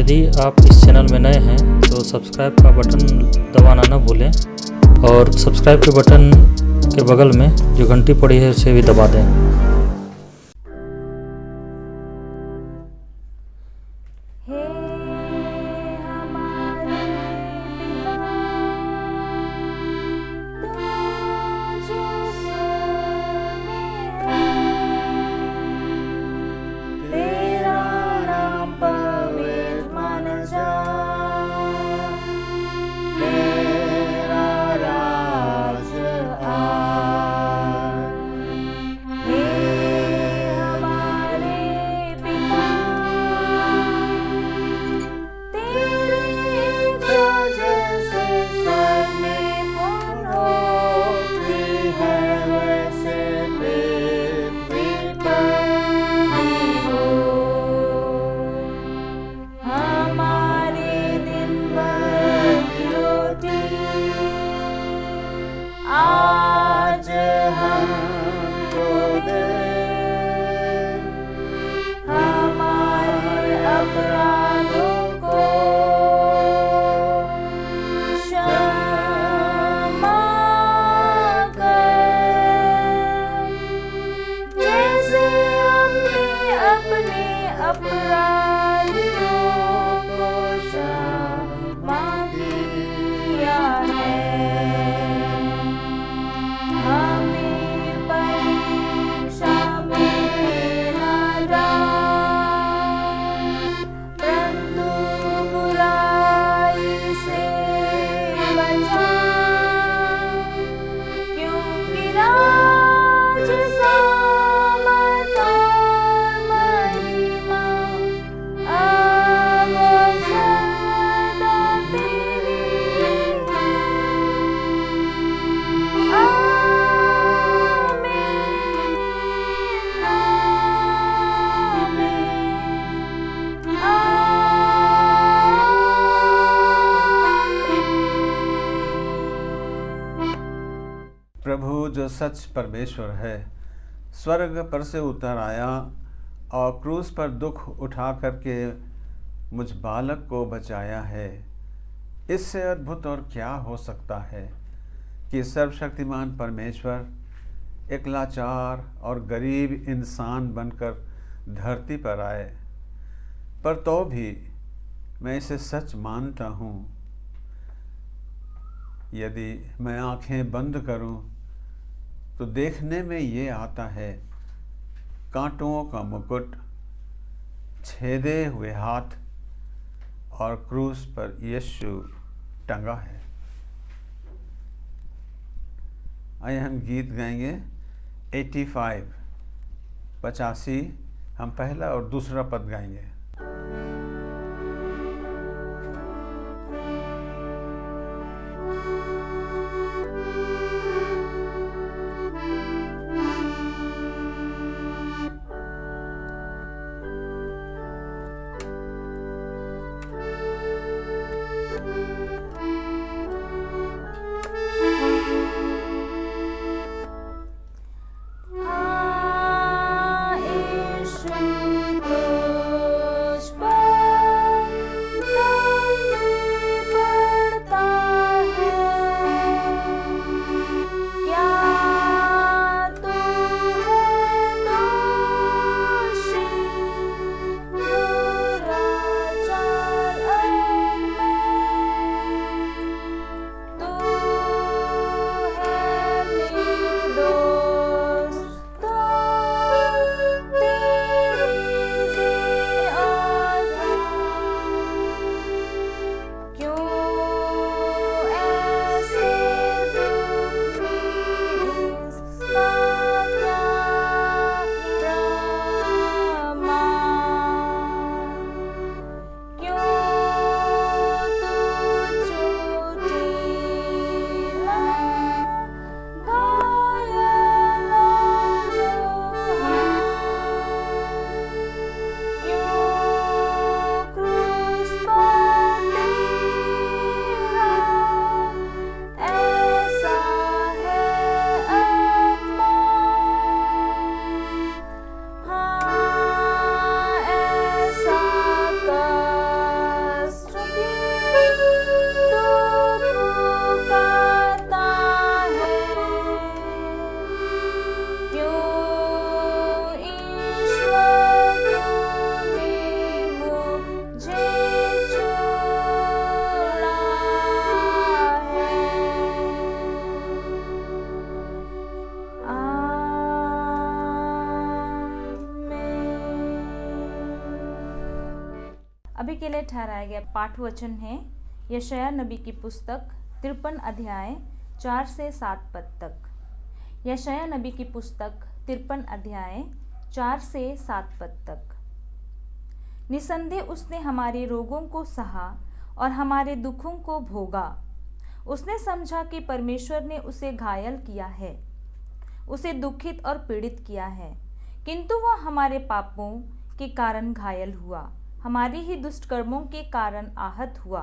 यदि आप इस चैनल में नए हैं तो सब्सक्राइब का बटन दबाना न भूलें और सब्सक्राइब के बटन के बगल में जो घंटी पड़ी है उसे भी दबा दें। प्रभु जो सच परमेश्वर है स्वर्ग पर से उतर आया और क्रूस पर दुख उठा करके मुझ बालक को बचाया है। इससे अद्भुत और क्या हो सकता है कि सर्वशक्तिमान परमेश्वर एक लाचार और गरीब इंसान बनकर धरती पर आए। पर तो भी मैं इसे सच मानता हूँ। यदि मैं आंखें बंद करूँ तो देखने में ये आता है कांटों का मुकुट, छेदे हुए हाथ और क्रूस पर यीशु टंगा है। आइए हम गीत गाएंगे 85 हम पहला और दूसरा पद गाएंगे। अभी के लिए ठहराया गया पाठ वचन है यशायाह नबी की पुस्तक 53 अध्याय 4 से 7 पद तक। यशायाह नबी की पुस्तक 53 अध्याय 4 से 7 पद तक। निसंदेह उसने हमारे रोगों को सहा और हमारे दुखों को भोगा। उसने समझा कि परमेश्वर ने उसे घायल किया है, उसे दुखित और पीड़ित किया है, किंतु वह हमारे पापों के कारण घायल हुआ, हमारे ही दुष्कर्मों के कारण आहत हुआ।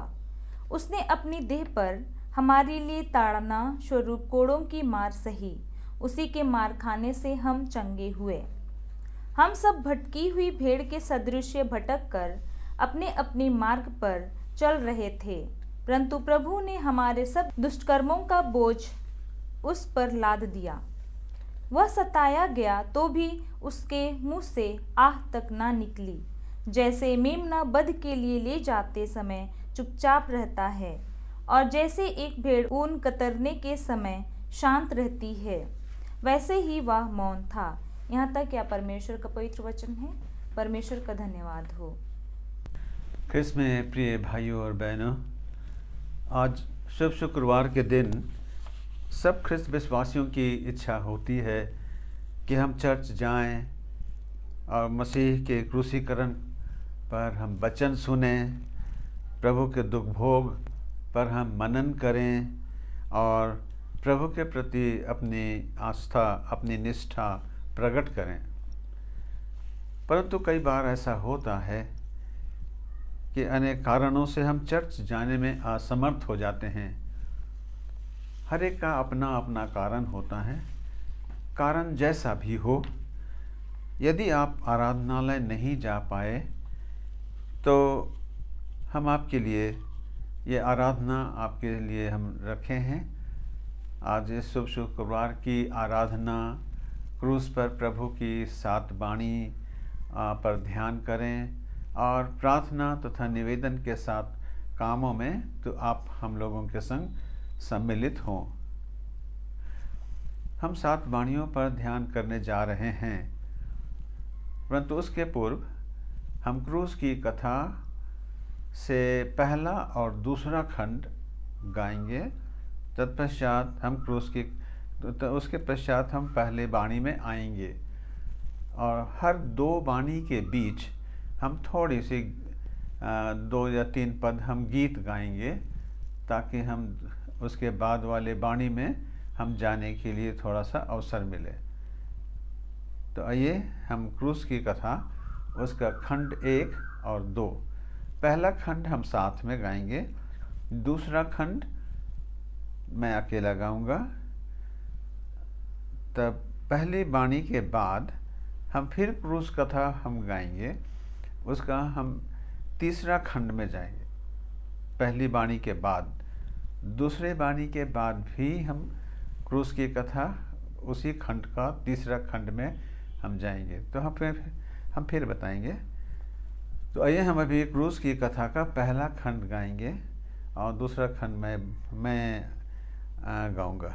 उसने अपनी देह पर हमारे लिए ताड़ना स्वरूप कोड़ों की मार सही, उसी के मार खाने से हम चंगे हुए। हम सब भटकी हुई भेड़ के सदृश भटक कर अपने अपने मार्ग पर चल रहे थे, परंतु प्रभु ने हमारे सब दुष्कर्मों का बोझ उस पर लाद दिया। वह सताया गया तो भी उसके मुंह से आह तक ना निकली। जैसे मेमना वध के लिए ले जाते समय चुपचाप रहता है और जैसे एक भेड़ ऊन कतरने के समय शांत रहती है, वैसे ही वह मौन था। यहाँ तक क्या परमेश्वर का पवित्र वचन है। परमेश्वर का धन्यवाद हो। ख्रिस्त में प्रिय भाइयों और बहनों, आज शुभ शुक्रवार के दिन सब ख्रिस्त विश्वासियों की इच्छा होती है कि हम चर्च जाएं और मसीह के क्रूसीकरण पर हम वचन सुने, प्रभु के दुख भोग पर हम मनन करें और प्रभु के प्रति अपनी आस्था, अपनी निष्ठा प्रकट करें। परंतु कई बार ऐसा होता है कि अनेक कारणों से हम चर्च जाने में असमर्थ हो जाते हैं। हर एक का अपना अपना कारण होता है। कारण जैसा भी हो, यदि आप आराधनालय नहीं जा पाए तो हम आपके लिए ये आराधना आपके लिए हम रखे हैं। आज इस शुभ शुक्रवार की आराधना क्रूस पर प्रभु की 7 वाणी पर ध्यान करें और प्रार्थना तथा निवेदन के साथ कामों में तो आप हम लोगों के संग सम्मिलित हों। हम 7 वाणियों पर ध्यान करने जा रहे हैं, परंतु उसके पूर्व हम क्रूस की कथा से पहला और दूसरा खंड गाएंगे। तत्पश्चात हम क्रूस की उसके पश्चात हम पहले वाणी में आएंगे और हर 2 वाणी के बीच हम थोड़ी सी 2 या 3 पद हम गीत गाएंगे, ताकि हम उसके बाद वाले वाणी में हम जाने के लिए थोड़ा सा अवसर मिले। तो आइए हम क्रूस की कथा उसका खंड 1 और 2, पहला खंड हम साथ में गाएंगे, दूसरा खंड मैं अकेला गाऊंगा। तब पहली वाणी के बाद हम फिर क्रूस कथा हम गाएंगे, उसका हम तीसरा खंड में जाएंगे। पहली वाणी के बाद दूसरे वाणी के बाद भी हम क्रूस की कथा उसी खंड का तीसरा खंड में हम जाएंगे। तो हम फिर बताएंगे। तो आइए हम अभी क्रूस की कथा का पहला खंड गाएंगे और दूसरा खंड मैं गाऊंगा।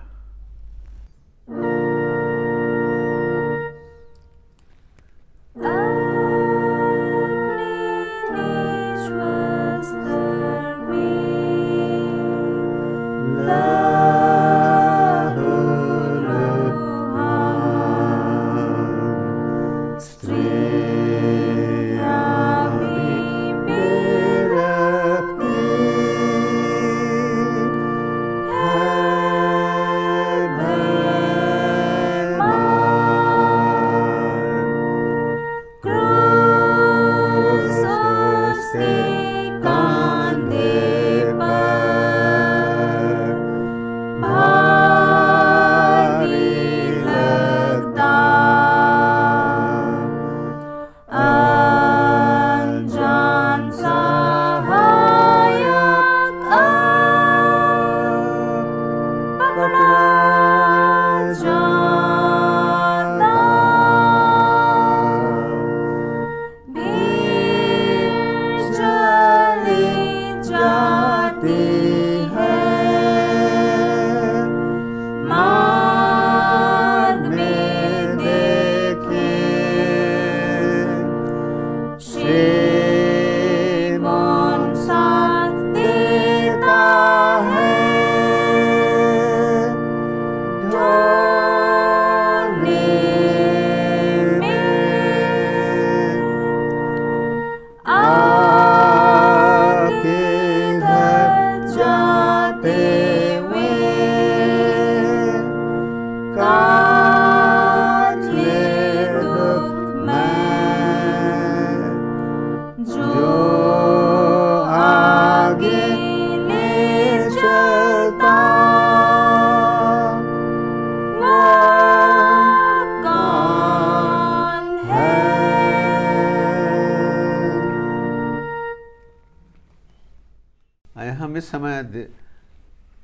हम इस समय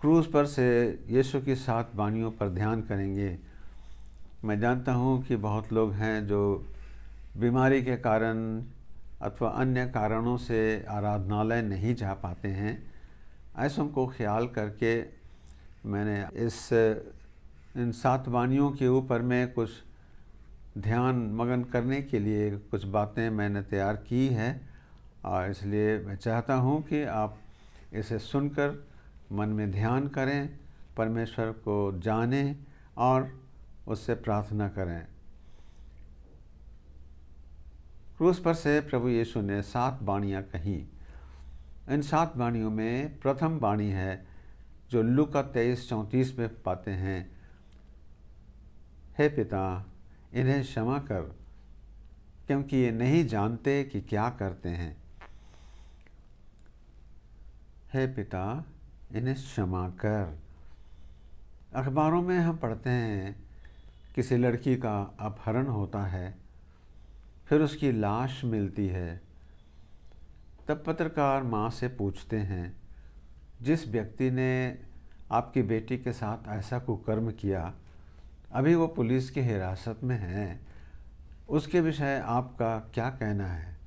क्रूस पर से यीशु की 7 वाणियों पर ध्यान करेंगे। मैं जानता हूँ कि बहुत लोग हैं जो बीमारी के कारण अथवा अन्य कारणों से आराधनालय नहीं जा पाते हैं। ऐसों को ख्याल करके मैंने इन 7 वाणियों के ऊपर में कुछ ध्यान मगन करने के लिए कुछ बातें मैंने तैयार की है, और इसलिए मैं चाहता हूँ कि आप इसे सुनकर मन में ध्यान करें, परमेश्वर को जानें और उससे प्रार्थना करें। क्रूस पर से प्रभु यीशु ने 7 वाणियाँ कहीं। इन 7 वाणियों में प्रथम वाणी है जो लूका 23:34 में पाते हैं, हे पिता इन्हें क्षमा कर, क्योंकि ये नहीं जानते कि क्या करते हैं। हे पिता इन्हें क्षमा कर। अखबारों में हम पढ़ते हैं किसी लड़की का अपहरण होता है, फिर उसकी लाश मिलती है। तब पत्रकार माँ से पूछते हैं, जिस व्यक्ति ने आपकी बेटी के साथ ऐसा कुकर्म किया, अभी वो पुलिस की हिरासत में है, उसके विषय आपका क्या कहना है?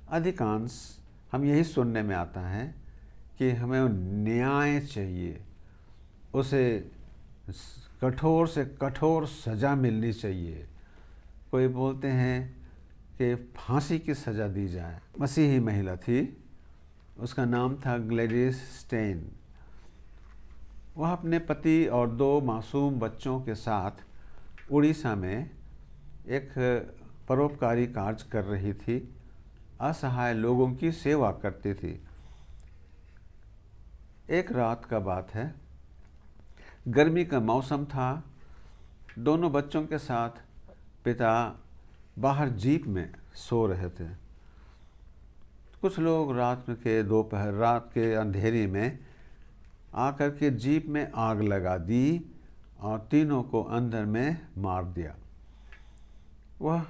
अधिकांश हम यही सुनने में आता है कि हमें न्याय चाहिए, उसे कठोर से कठोर सज़ा मिलनी चाहिए। कोई बोलते हैं कि फांसी की सज़ा दी जाए। मसीही महिला थी, उसका नाम था ग्लैडिस स्टेन। वह अपने पति और 2 मासूम बच्चों के साथ उड़ीसा में एक परोपकारी कार्य कर रही थी, असहाय लोगों की सेवा करती थी। एक रात का बात है, गर्मी का मौसम था। दोनों बच्चों के साथ पिता बाहर जीप में सो रहे थे। कुछ लोग रात के अंधेरे में आकर के जीप में आग लगा दी और तीनों को अंदर में मार दिया। वह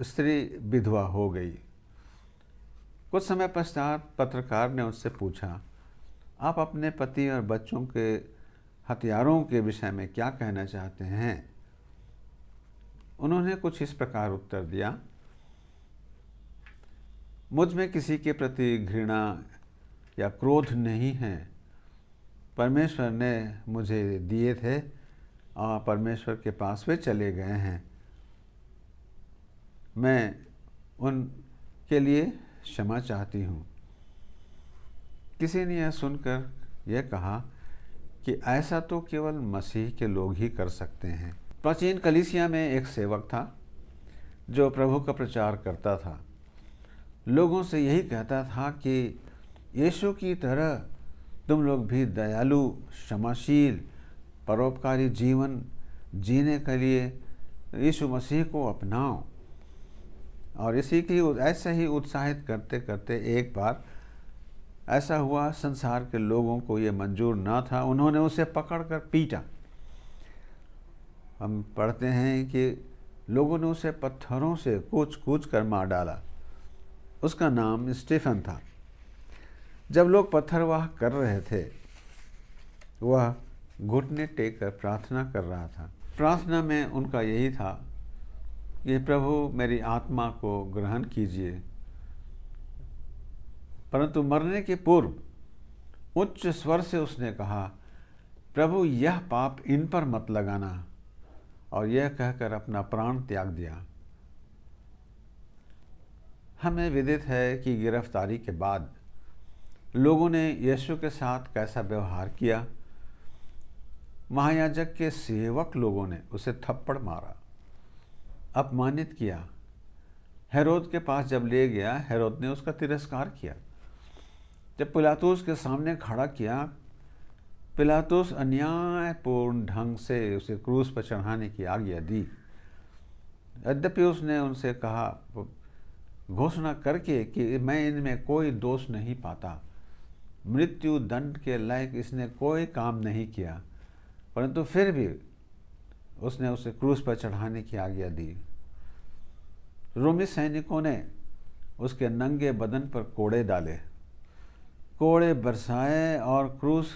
स्त्री विधवा हो गई। कुछ समय पश्चात पत्रकार ने उससे पूछा, आप अपने पति और बच्चों के हथियारों के विषय में क्या कहना चाहते हैं? उन्होंने कुछ इस प्रकार उत्तर दिया, मुझ में किसी के प्रति घृणा या क्रोध नहीं है। परमेश्वर ने मुझे दिए थे और परमेश्वर के पास वे चले गए हैं। मैं उनके लिए क्षमा चाहती हूँ। किसी ने यह सुनकर यह कहा कि ऐसा तो केवल मसीह के लोग ही कर सकते हैं। प्राचीन कलीसिया में एक सेवक था जो प्रभु का प्रचार करता था। लोगों से यही कहता था कि यीशु की तरह तुम लोग भी दयालु, क्षमाशील, परोपकारी जीवन जीने के लिए यीशु मसीह को अपनाओ। और इसी की ऐसे ही उत्साहित करते करते एक बार ऐसा हुआ, संसार के लोगों को ये मंजूर ना था, उन्होंने उसे पकड़कर पीटा। हम पढ़ते हैं कि लोगों ने उसे पत्थरों से कूच कर मार डाला। उसका नाम स्टीफन था। जब लोग पत्थरवाह कर रहे थे, वह घुटने टेक कर प्रार्थना कर रहा था। प्रार्थना में उनका यही था कि प्रभु मेरी आत्मा को ग्रहण कीजिए। परंतु मरने के पूर्व उच्च स्वर से उसने कहा, प्रभु यह पाप इन पर मत लगाना, और यह कहकर अपना प्राण त्याग दिया। हमें विदित है कि गिरफ्तारी के बाद लोगों ने यीशु के साथ कैसा व्यवहार किया। महायाजक के सेवक लोगों ने उसे थप्पड़ मारा, अपमानित किया। हेरोद के पास जब ले गया, हेरोद ने उसका तिरस्कार किया। जब पिलातुस के सामने खड़ा किया, पिलातुस अन्यायपूर्ण ढंग से उसे क्रूस पर चढ़ाने की आज्ञा दी। यद्यपि उसने उनसे कहा, घोषणा करके कि मैं इनमें कोई दोष नहीं पाता, मृत्यु दंड के लायक इसने कोई काम नहीं किया, परंतु फिर भी उसने उसे क्रूस पर चढ़ाने की आज्ञा दी। रोमी सैनिकों ने उसके नंगे बदन पर कोड़े डाले, कोड़े बरसाए और क्रूस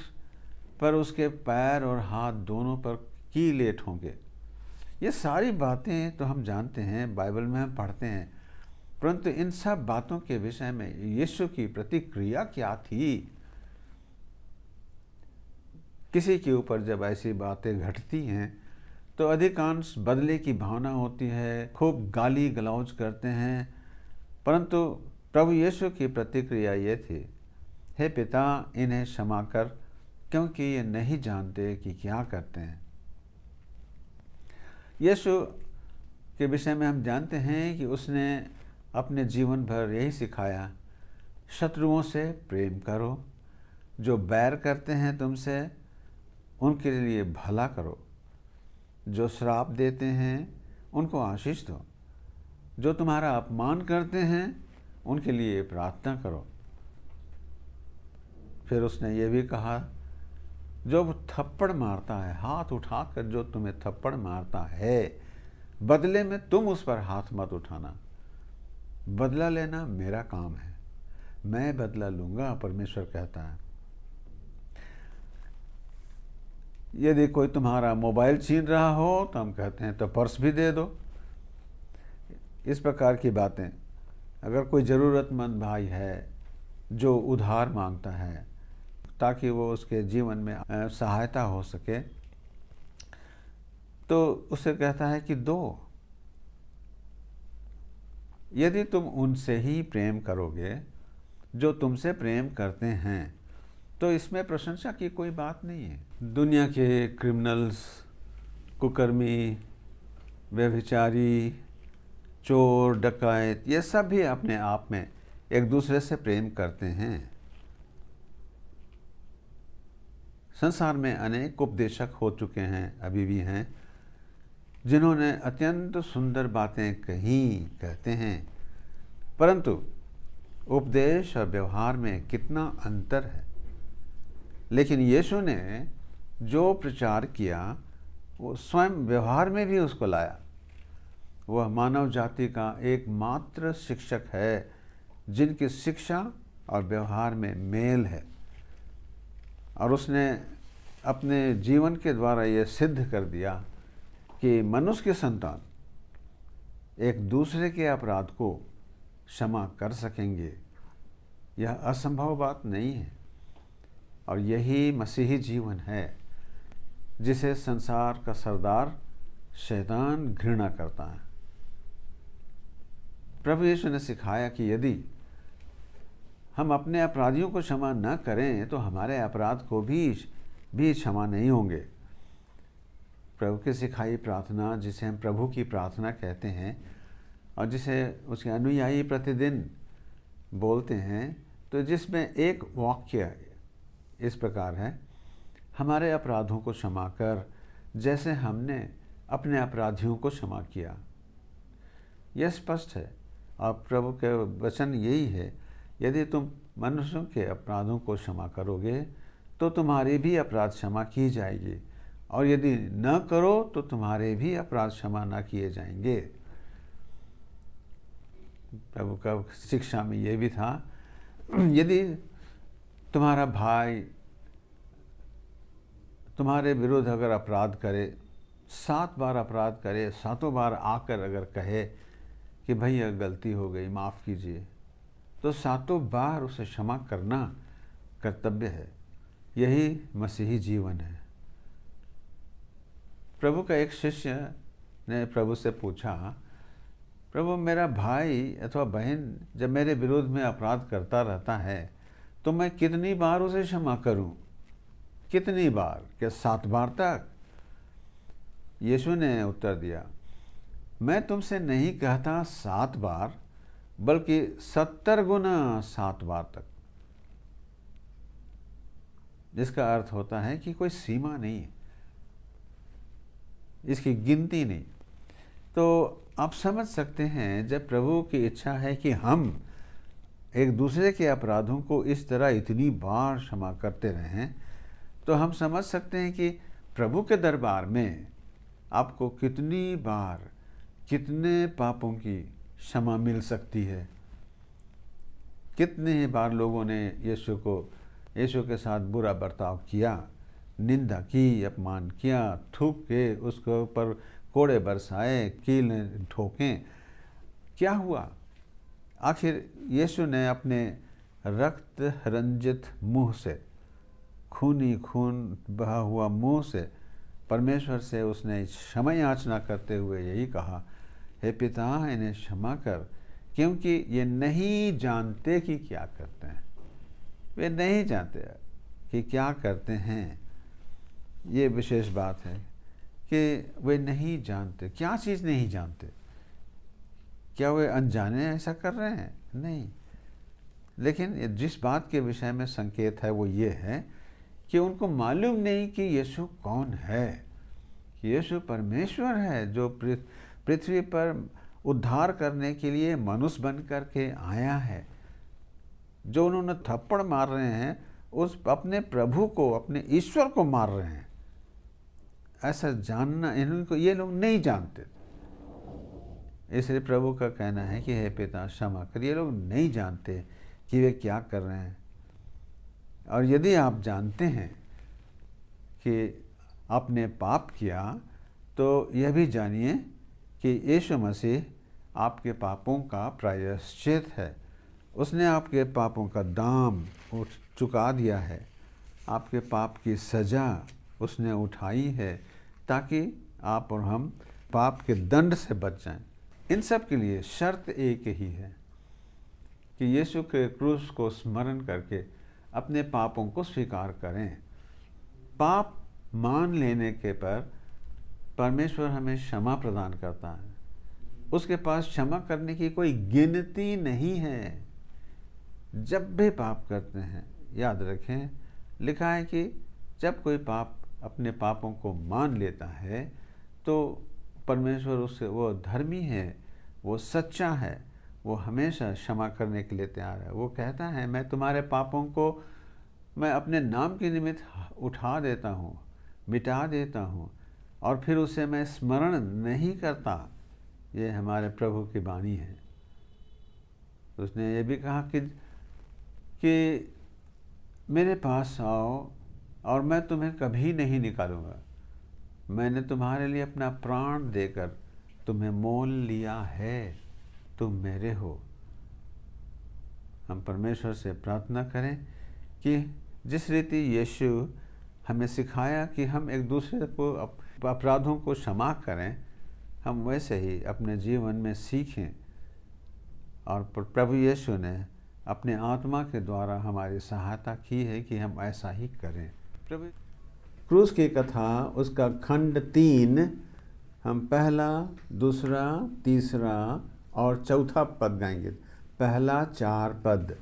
पर उसके पैर और हाथ दोनों पर कीले ठोंके। ये सारी बातें तो हम जानते हैं, बाइबल में हम पढ़ते हैं, परंतु इन सब बातों के विषय में यीशु की प्रतिक्रिया क्या थी? किसी के ऊपर जब ऐसी बातें घटती हैं तो अधिकांश बदले की भावना होती है, खूब गाली गलौज करते हैं, परंतु प्रभु यीशु की प्रतिक्रिया ये थी, हे पिता, इन्हें क्षमा कर, क्योंकि ये नहीं जानते कि क्या करते हैं। यीशु के विषय में हम जानते हैं कि उसने अपने जीवन भर यही सिखाया, शत्रुओं से प्रेम करो, जो बैर करते हैं तुमसे उनके लिए भला करो, जो श्राप देते हैं उनको आशीष दो, जो तुम्हारा अपमान करते हैं उनके लिए प्रार्थना करो। फिर उसने ये भी कहा, जो थप्पड़ मारता है, हाथ उठाकर जो तुम्हें थप्पड़ मारता है, बदले में तुम उस पर हाथ मत उठाना। बदला लेना मेरा काम है, मैं बदला लूँगा, परमेश्वर कहता है। यदि कोई तुम्हारा मोबाइल छीन रहा हो तो हम कहते हैं तो पर्स भी दे दो। इस प्रकार की बातें, अगर कोई ज़रूरतमंद भाई है जो उधार मांगता है ताकि वो उसके जीवन में सहायता हो सके, तो उसे कहता है कि दो। यदि तुम उनसे ही प्रेम करोगे जो तुमसे प्रेम करते हैं, तो इसमें प्रशंसा की कोई बात नहीं है। दुनिया के क्रिमिनल्स, कुकर्मी, व्यभिचारी, चोर, डकैत, ये सब भी अपने आप में एक दूसरे से प्रेम करते हैं। संसार में अनेक उपदेशक हो चुके हैं, अभी भी हैं, जिन्होंने अत्यंत सुंदर बातें कहते हैं, परंतु उपदेश और व्यवहार में कितना अंतर है। लेकिन यीशु ने जो प्रचार किया वो स्वयं व्यवहार में भी उसको लाया। वह मानव जाति का एकमात्र शिक्षक है जिनकी शिक्षा और व्यवहार में मेल है, और उसने अपने जीवन के द्वारा ये सिद्ध कर दिया कि मनुष्य की संतान एक दूसरे के अपराध को क्षमा कर सकेंगे। यह असंभव बात नहीं है, और यही मसीही जीवन है जिसे संसार का सरदार शैतान घृणा करता है। प्रभु यीशु ने सिखाया कि यदि हम अपने अपराधियों को क्षमा न करें तो हमारे अपराध को भी क्षमा नहीं होंगे। प्रभु की सिखाई प्रार्थना, जिसे हम प्रभु की प्रार्थना कहते हैं और जिसे उसके अनुयायी प्रतिदिन बोलते हैं, तो जिसमें एक वाक्य इस प्रकार है, हमारे अपराधों को क्षमा कर जैसे हमने अपने अपराधियों को क्षमा किया। यह स्पष्ट है, और प्रभु के वचन यही है, यदि तुम मनुष्यों के अपराधों को क्षमा करोगे तो तुम्हारी भी अपराध क्षमा की जाएगी, और यदि न करो तो तुम्हारे भी अपराध क्षमा न किए जाएंगे। प्रभु का शिक्षा में ये भी था, यदि तुम्हारा भाई तुम्हारे विरुद्ध अगर अपराध करे, 7 बार अपराध करे, 7 बार आकर अगर कहे कि भैया गलती हो गई, माफ़ कीजिए, तो 7 बार उसे क्षमा करना कर्तव्य है। यही मसीही जीवन है। प्रभु का एक शिष्य ने प्रभु से पूछा, प्रभु, मेरा भाई अथवा बहन जब मेरे विरोध में अपराध करता रहता है तो मैं कितनी बार उसे क्षमा करूं? कितनी बार? क्या 7 बार तक? यीशु ने उत्तर दिया, मैं तुमसे नहीं कहता 7 बार, बल्कि 70 गुना 7 बार तक। जिसका अर्थ होता है कि कोई सीमा नहीं है, इसकी गिनती नहीं। तो आप समझ सकते हैं, जब प्रभु की इच्छा है कि हम एक दूसरे के अपराधों को इस तरह इतनी बार क्षमा करते रहें, तो हम समझ सकते हैं कि प्रभु के दरबार में आपको कितनी बार कितने पापों की क्षमा मिल सकती है। कितने ही बार लोगों ने यीशु के साथ बुरा बर्ताव किया, निंदा की, अपमान किया, थूक के उसके ऊपर कोड़े बरसाए, कील ठोकें। क्या हुआ? आखिर यीशु ने अपने रक्त रंजित मुंह से, खूनी खून बहा हुआ मुंह से परमेश्वर से उसने क्षमा याचना करते हुए यही कहा, हे पिता, इन्हें क्षमा कर, क्योंकि ये नहीं जानते कि क्या करते हैं। वे नहीं जानते कि क्या करते हैं। ये विशेष बात है कि वे नहीं जानते। क्या चीज़ नहीं जानते? क्या वे अनजाने ऐसा कर रहे हैं? नहीं। लेकिन जिस बात के विषय में संकेत है वो ये है कि उनको मालूम नहीं कि यीशु कौन है, कि यीशु परमेश्वर है जो पृथ्वी पर उद्धार करने के लिए मनुष्य बन कर के आया है। जो उन्होंने थप्पड़ मार रहे हैं उस अपने प्रभु को, अपने ईश्वर को मार रहे हैं। ऐसा जानना इनको, ये लोग नहीं जानते। इसलिए प्रभु का कहना है कि हे पिता क्षमा कर, ये लोग नहीं जानते कि वे क्या कर रहे हैं। और यदि आप जानते हैं कि आपने पाप किया तो यह भी जानिए कि यीशु मसीह आपके पापों का प्रायश्चित है। उसने आपके पापों का दाम चुका दिया है। आपके पाप की सज़ा उसने उठाई है ताकि आप और हम पाप के दंड से बच जाएं। इन सब के लिए शर्त एक ही है कि यीशु के क्रूस को स्मरण करके अपने पापों को स्वीकार करें। पाप मान लेने के पर परमेश्वर हमें क्षमा प्रदान करता है। उसके पास क्षमा करने की कोई गिनती नहीं है। जब भी पाप करते हैं, याद रखें, लिखा है कि जब कोई पाप अपने पापों को मान लेता है तो परमेश्वर उससे, वो धर्मी है, वो सच्चा है, वो हमेशा क्षमा करने के लिए तैयार है। वो कहता है, मैं तुम्हारे पापों को मैं अपने नाम के निमित्त उठा देता हूँ, मिटा देता हूँ, और फिर उसे मैं स्मरण नहीं करता। ये हमारे प्रभु की वाणी है। उसने ये भी कहा कि मेरे पास आओ और मैं तुम्हें कभी नहीं निकालूंगा। मैंने तुम्हारे लिए अपना प्राण देकर तुम्हें मोल लिया है, तुम मेरे हो। हम परमेश्वर से प्रार्थना करें कि जिस रीति यीशु हमें सिखाया कि हम एक दूसरे को अपराधों को क्षमा करें, हम वैसे ही अपने जीवन में सीखें। और प्रभु यीशु ने अपने आत्मा के द्वारा हमारी सहायता की है कि हम ऐसा ही करें। प्रभु क्रूस की कथा, उसका खंड 3, हम पहला, दूसरा, तीसरा और चौथा पद गाएंगे। पहला 4 पद।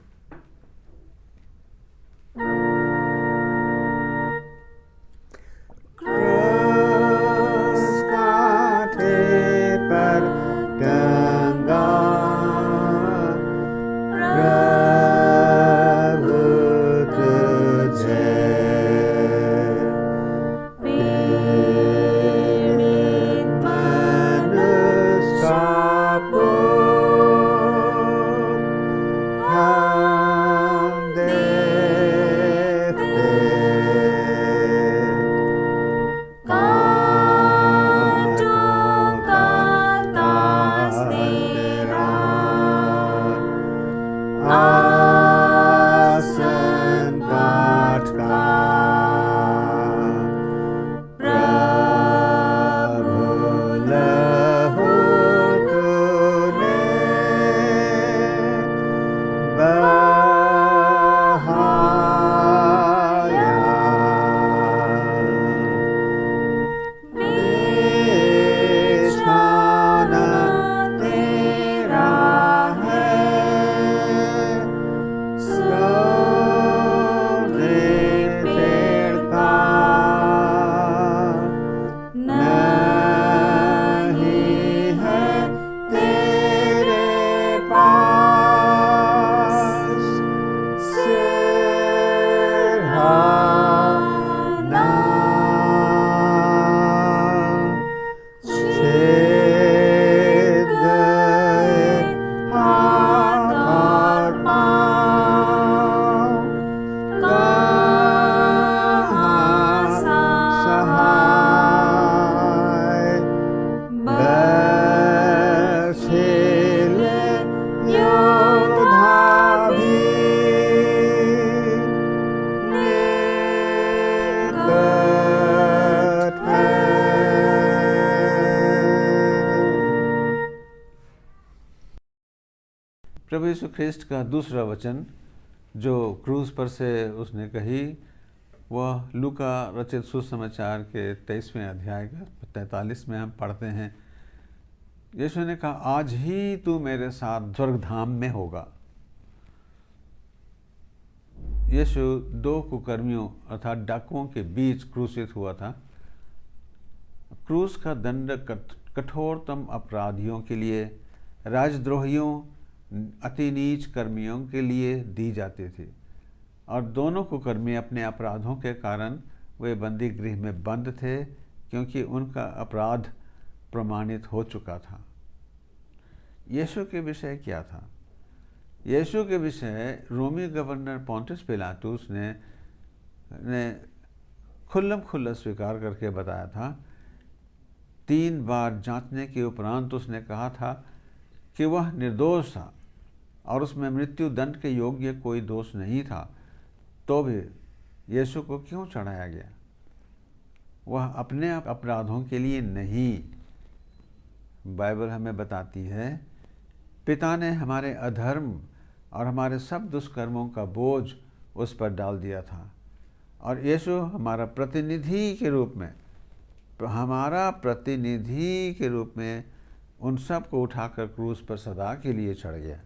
प्रभु यीशु ख्रिस्ट का दूसरा वचन जो क्रूस पर से उसने कही वह लूका रचित सुसमाचार के 23वें अध्याय का 43 में हम पढ़ते हैं। यीशु ने कहा, आज ही तू मेरे साथ स्वर्गधाम में होगा। यीशु 2 कुकर्मियों अर्थात डाकुओं के बीच क्रूसित हुआ था। क्रूस का दंड कठोरतम अपराधियों के लिए, राजद्रोहियों, अति नीच कर्मियों के लिए दी जाती थी और दोनों कुकर्मी अपने अपराधों के कारण वे बंदी गृह में बंद थे क्योंकि उनका अपराध प्रमाणित हो चुका था। यीशु के विषय क्या था? यीशु के विषय रोमी गवर्नर पोंटियस पिलातुस ने खुल्लम खुल्ला स्वीकार करके बताया था। 3 बार जांचने के उपरांत उसने कहा था कि वह निर्दोष था और उसमें मृत्यु दंड के योग्य कोई दोष नहीं था। तो भी यीशु को क्यों चढ़ाया गया? वह अपने अपराधों के लिए नहीं। बाइबल हमें बताती है, पिता ने हमारे अधर्म और हमारे सब दुष्कर्मों का बोझ उस पर डाल दिया था और यीशु हमारा प्रतिनिधि के रूप में उन सब को उठाकर क्रूस पर सदा के लिए चढ़ गया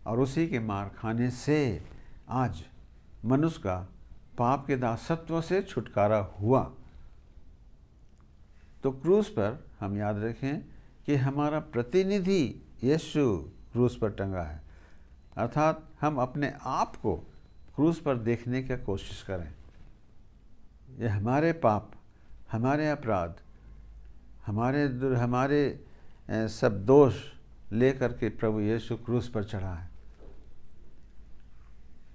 और उसी के मार खाने से आज मनुष्य का पाप के दासत्व से छुटकारा हुआ। तो क्रूस पर हम याद रखें कि हमारा प्रतिनिधि यीशु क्रूस पर टंगा है, अर्थात हम अपने आप को क्रूस पर देखने की कोशिश करें। यह हमारे पाप, हमारे अपराध, हमारे सब दोष लेकर के प्रभु यीशु क्रूस पर चढ़ा है।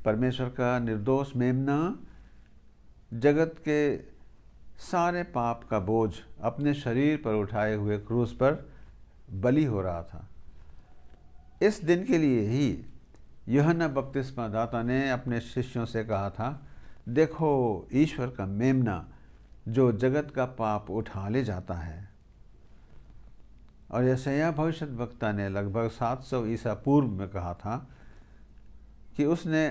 परमेश्वर का निर्दोष मेमना जगत के सारे पाप का बोझ अपने शरीर पर उठाए हुए क्रूस पर बलि हो रहा था। इस दिन के लिए ही यूहन्ना बपतिस्मा दाता ने अपने शिष्यों से कहा था, देखो ईश्वर का मेमना जो जगत का पाप उठा ले जाता है। और यशायाह भविष्यद्वक्ता ने लगभग 700 ईसा पूर्व में कहा था कि उसने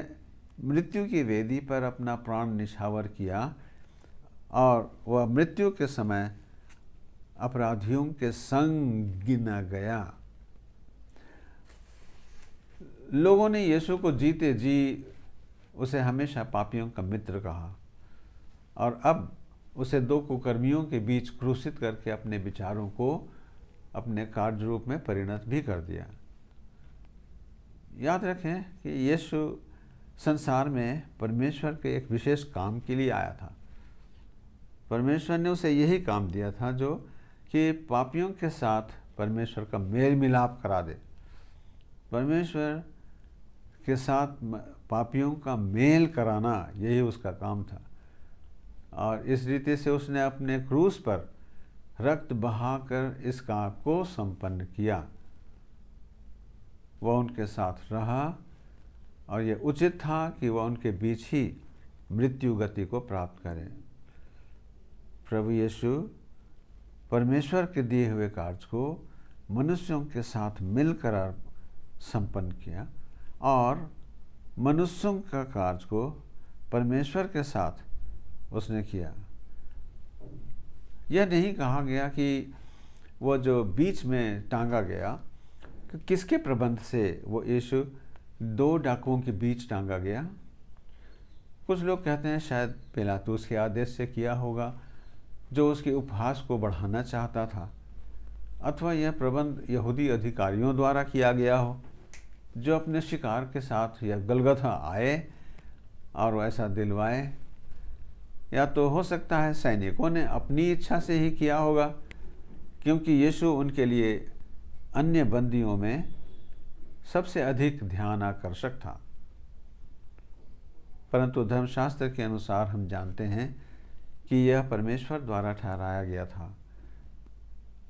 मृत्यु की वेदी पर अपना प्राण निछावर किया और वह मृत्यु के समय अपराधियों के संग गिना गया। लोगों ने यीशु को जीते जी उसे हमेशा पापियों का मित्र कहा और अब उसे 2 कुकर्मियों के बीच क्रूसित करके अपने विचारों को अपने कार्य रूप में परिणत भी कर दिया। याद रखें कि यीशु संसार में परमेश्वर के एक विशेष काम के लिए आया था। परमेश्वर ने उसे यही काम दिया था जो कि पापियों के साथ परमेश्वर का मेल मिलाप करा दे। परमेश्वर के साथ पापियों का मेल कराना यही उसका काम था और इस रीति से उसने अपने क्रूस पर रक्त बहाकर इस काम को संपन्न किया। वह उनके साथ रहा और यह उचित था कि वह उनके बीच ही मृत्यु गति को प्राप्त करें। प्रभु यीशु परमेश्वर के दिए हुए कार्य को मनुष्यों के साथ मिलकर संपन्न किया और मनुष्यों का कार्य को परमेश्वर के साथ उसने किया। यह नहीं कहा गया कि वो जो बीच में टांगा गया, कि किसके प्रबंध से वो यीशु 2 डाकुओं के बीच टांगा गया। कुछ लोग कहते हैं शायद पिलातुस के आदेश से किया होगा, जो उसके उपहास को बढ़ाना चाहता था, अथवा यह प्रबंध यहूदी अधिकारियों द्वारा किया गया हो जो अपने शिकार के साथ या गलगथा आए और ऐसा दिलवाए, या तो हो सकता है सैनिकों ने अपनी इच्छा से ही किया होगा क्योंकि यीशु उनके लिए अन्य बंदियों में सबसे अधिक ध्यान आकर्षक था। परंतु धर्मशास्त्र के अनुसार हम जानते हैं कि यह परमेश्वर द्वारा ठहराया गया था।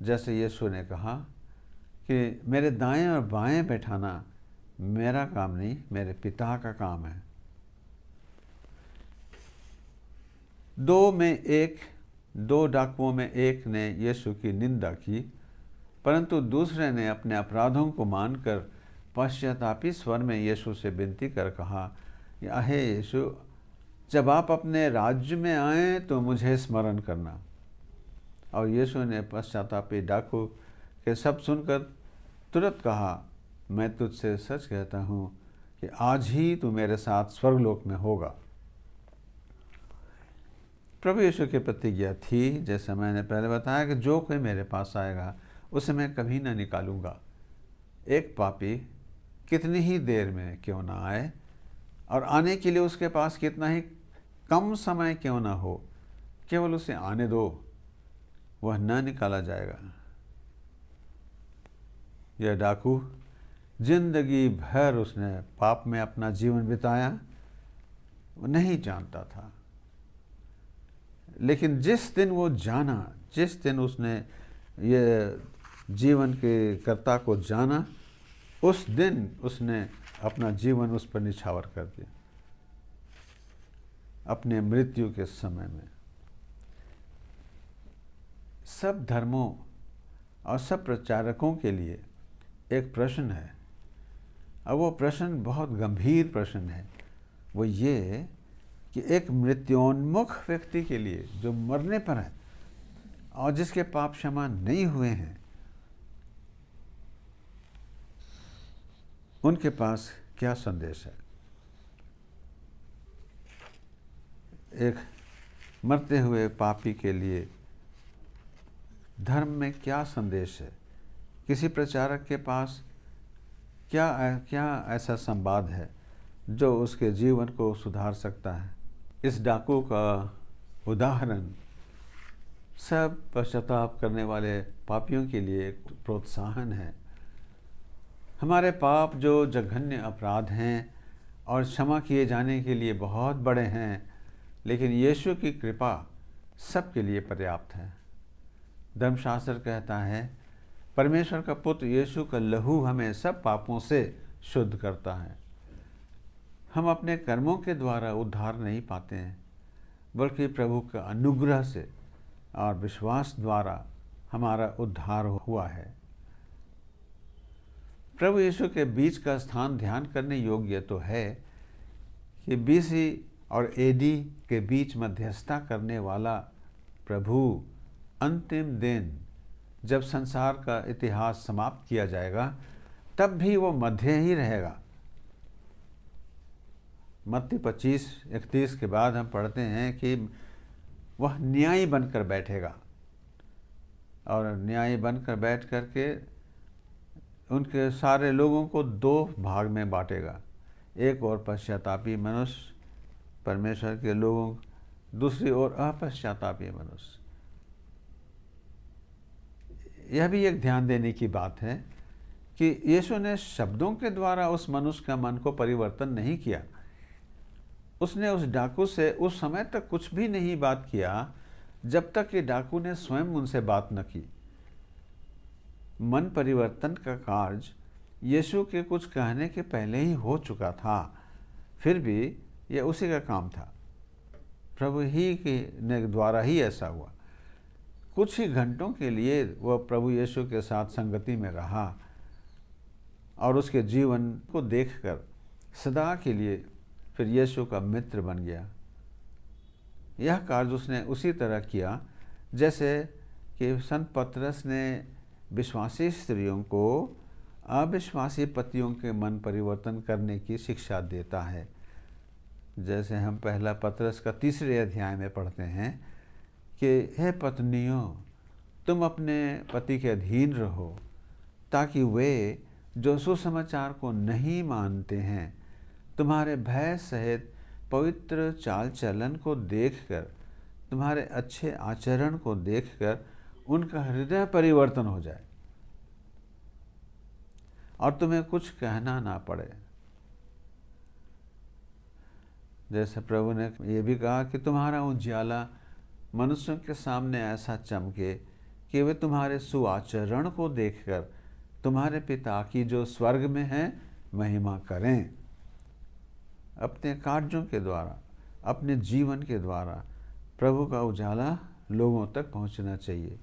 जैसे यीशु ने कहा कि मेरे दाएं और बाएं बैठाना मेरा काम नहीं, मेरे पिता का काम है। 2 डाकुओं में एक ने यीशु की निंदा की, परंतु दूसरे ने अपने अपराधों को मानकर पश्चातापी स्वर में यीशु से विनती कर कहा, हे यीशु, जब आप अपने राज्य में आएँ तो मुझे स्मरण करना। और यीशु ने पश्चातापी डाकू के शब्द सुनकर तुरंत कहा, मैं तुझसे सच कहता हूँ कि आज ही तू मेरे साथ स्वर्गलोक में होगा। प्रभु यीशु की प्रतिज्ञा थी, जैसे मैंने पहले बताया, कि जो कोई मेरे पास आएगा उसे मैं कभी ना निकालूंगा। एक पापी कितनी ही देर में क्यों ना आए और आने के लिए उसके पास कितना ही कम समय क्यों ना हो, केवल उसे आने दो, वह न निकाला जाएगा। यह डाकू जिंदगी भर उसने पाप में अपना जीवन बिताया, वो नहीं जानता था, लेकिन जिस दिन वो जाना, जिस दिन उसने ये जीवन के कर्ता को जाना, उस दिन उसने अपना जीवन उस पर निछावर कर दिया। अपने मृत्यु के समय में सब धर्मों और सब प्रचारकों के लिए एक प्रश्न है, और वो प्रश्न बहुत गंभीर प्रश्न है। वो ये कि एक मृत्योन्मुख व्यक्ति के लिए, जो मरने पर है और जिसके पाप क्षमा नहीं हुए हैं, उनके पास क्या संदेश है। एक मरते हुए पापी के लिए धर्म में क्या संदेश है? किसी प्रचारक के पास क्या ऐसा संवाद है जो उसके जीवन को सुधार सकता है? इस डाकू का उदाहरण सब पश्चाताप करने वाले पापियों के लिए एक प्रोत्साहन है। हमारे पाप जो जघन्य अपराध हैं और क्षमा किए जाने के लिए बहुत बड़े हैं, लेकिन यीशु की कृपा सबके लिए पर्याप्त है। धर्मशास्त्र कहता है, परमेश्वर का पुत्र यीशु का लहू हमें सब पापों से शुद्ध करता है। हम अपने कर्मों के द्वारा उद्धार नहीं पाते हैं, बल्कि प्रभु का अनुग्रह से और विश्वास द्वारा हमारा उद्धार हुआ है। प्रभु यीशु के बीच का स्थान ध्यान करने योग्य तो है कि BC और AD के बीच मध्यस्थता करने वाला प्रभु अंतिम दिन, जब संसार का इतिहास समाप्त किया जाएगा, तब भी वो मध्य ही रहेगा। मत्ती 25:31 के बाद हम पढ़ते हैं कि वह न्यायी बनकर बैठेगा, और न्यायी बनकर बैठ करके उनके सारे लोगों को दो भाग में बांटेगा। एक और पश्चातापी मनुष्य, परमेश्वर के लोगों, दूसरी ओर अपश्चातापी मनुष्य। यह भी एक ध्यान देने की बात है कि यीशु ने शब्दों के द्वारा उस मनुष्य का मन को परिवर्तन नहीं किया। उसने उस डाकू से उस समय तक कुछ भी नहीं बात किया जब तक कि डाकू ने स्वयं उनसे बात न की। मन परिवर्तन का कार्य यीशु के कुछ कहने के पहले ही हो चुका था, फिर भी यह उसी का काम था। प्रभु ही के द्वारा ही ऐसा हुआ। कुछ ही घंटों के लिए वह प्रभु यीशु के साथ संगति में रहा और उसके जीवन को देखकर सदा के लिए फिर यीशु का मित्र बन गया। यह कार्य उसने उसी तरह किया जैसे कि संत पतरस ने विश्वासी स्त्रियों को अविश्वासी पतियों के मन परिवर्तन करने की शिक्षा देता है। जैसे हम पहला पतरस का 3 अध्याय में पढ़ते हैं कि हे पत्नियों, तुम अपने पति के अधीन रहो, ताकि वे जो सुसमाचार को नहीं मानते हैं तुम्हारे भय सहित पवित्र चाल चलन को देखकर, तुम्हारे अच्छे आचरण को देखकर उनका हृदय परिवर्तन हो जाए और तुम्हें कुछ कहना ना पड़े। जैसे प्रभु ने यह भी कहा कि तुम्हारा उजियाला मनुष्यों के सामने ऐसा चमके कि वे तुम्हारे सुआचरण को देखकर तुम्हारे पिता की जो स्वर्ग में है महिमा करें। अपने कार्यों के द्वारा, अपने जीवन के द्वारा प्रभु का उजाला लोगों तक पहुंचना चाहिए।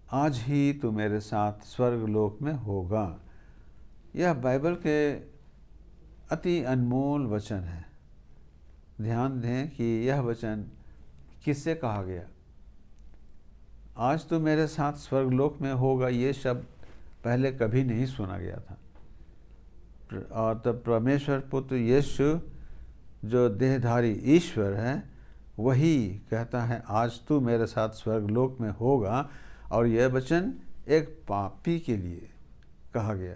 आज ही तू मेरे साथ स्वर्गलोक में होगा। यह बाइबल के अति अनमोल वचन है। ध्यान दें कि यह वचन किससे कहा गया। आज तू मेरे साथ स्वर्गलोक में होगा, ये शब्द पहले कभी नहीं सुना गया था। और तब परमेश्वर पुत्र यीशु जो देहधारी ईश्वर है वही कहता है आज तू मेरे साथ स्वर्गलोक में होगा। और यह वचन एक पापी के लिए कहा गया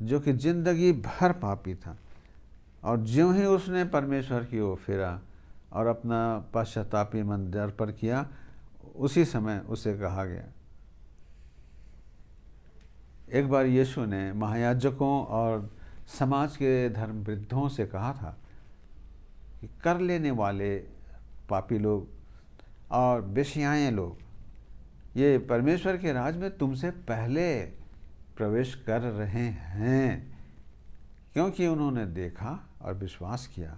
जो कि जिंदगी भर पापी था, और ज्यों ही उसने परमेश्वर की ओर फिरा और अपना पश्चातापी मन दर्पण किया, उसी समय उसे कहा गया। एक बार यीशु ने महायाजकों और समाज के धर्मवृद्धों से कहा था कि कर लेने वाले पापी लोग और बेश्याएं लोग ये परमेश्वर के राज में तुमसे पहले प्रवेश कर रहे हैं, क्योंकि उन्होंने देखा और विश्वास किया।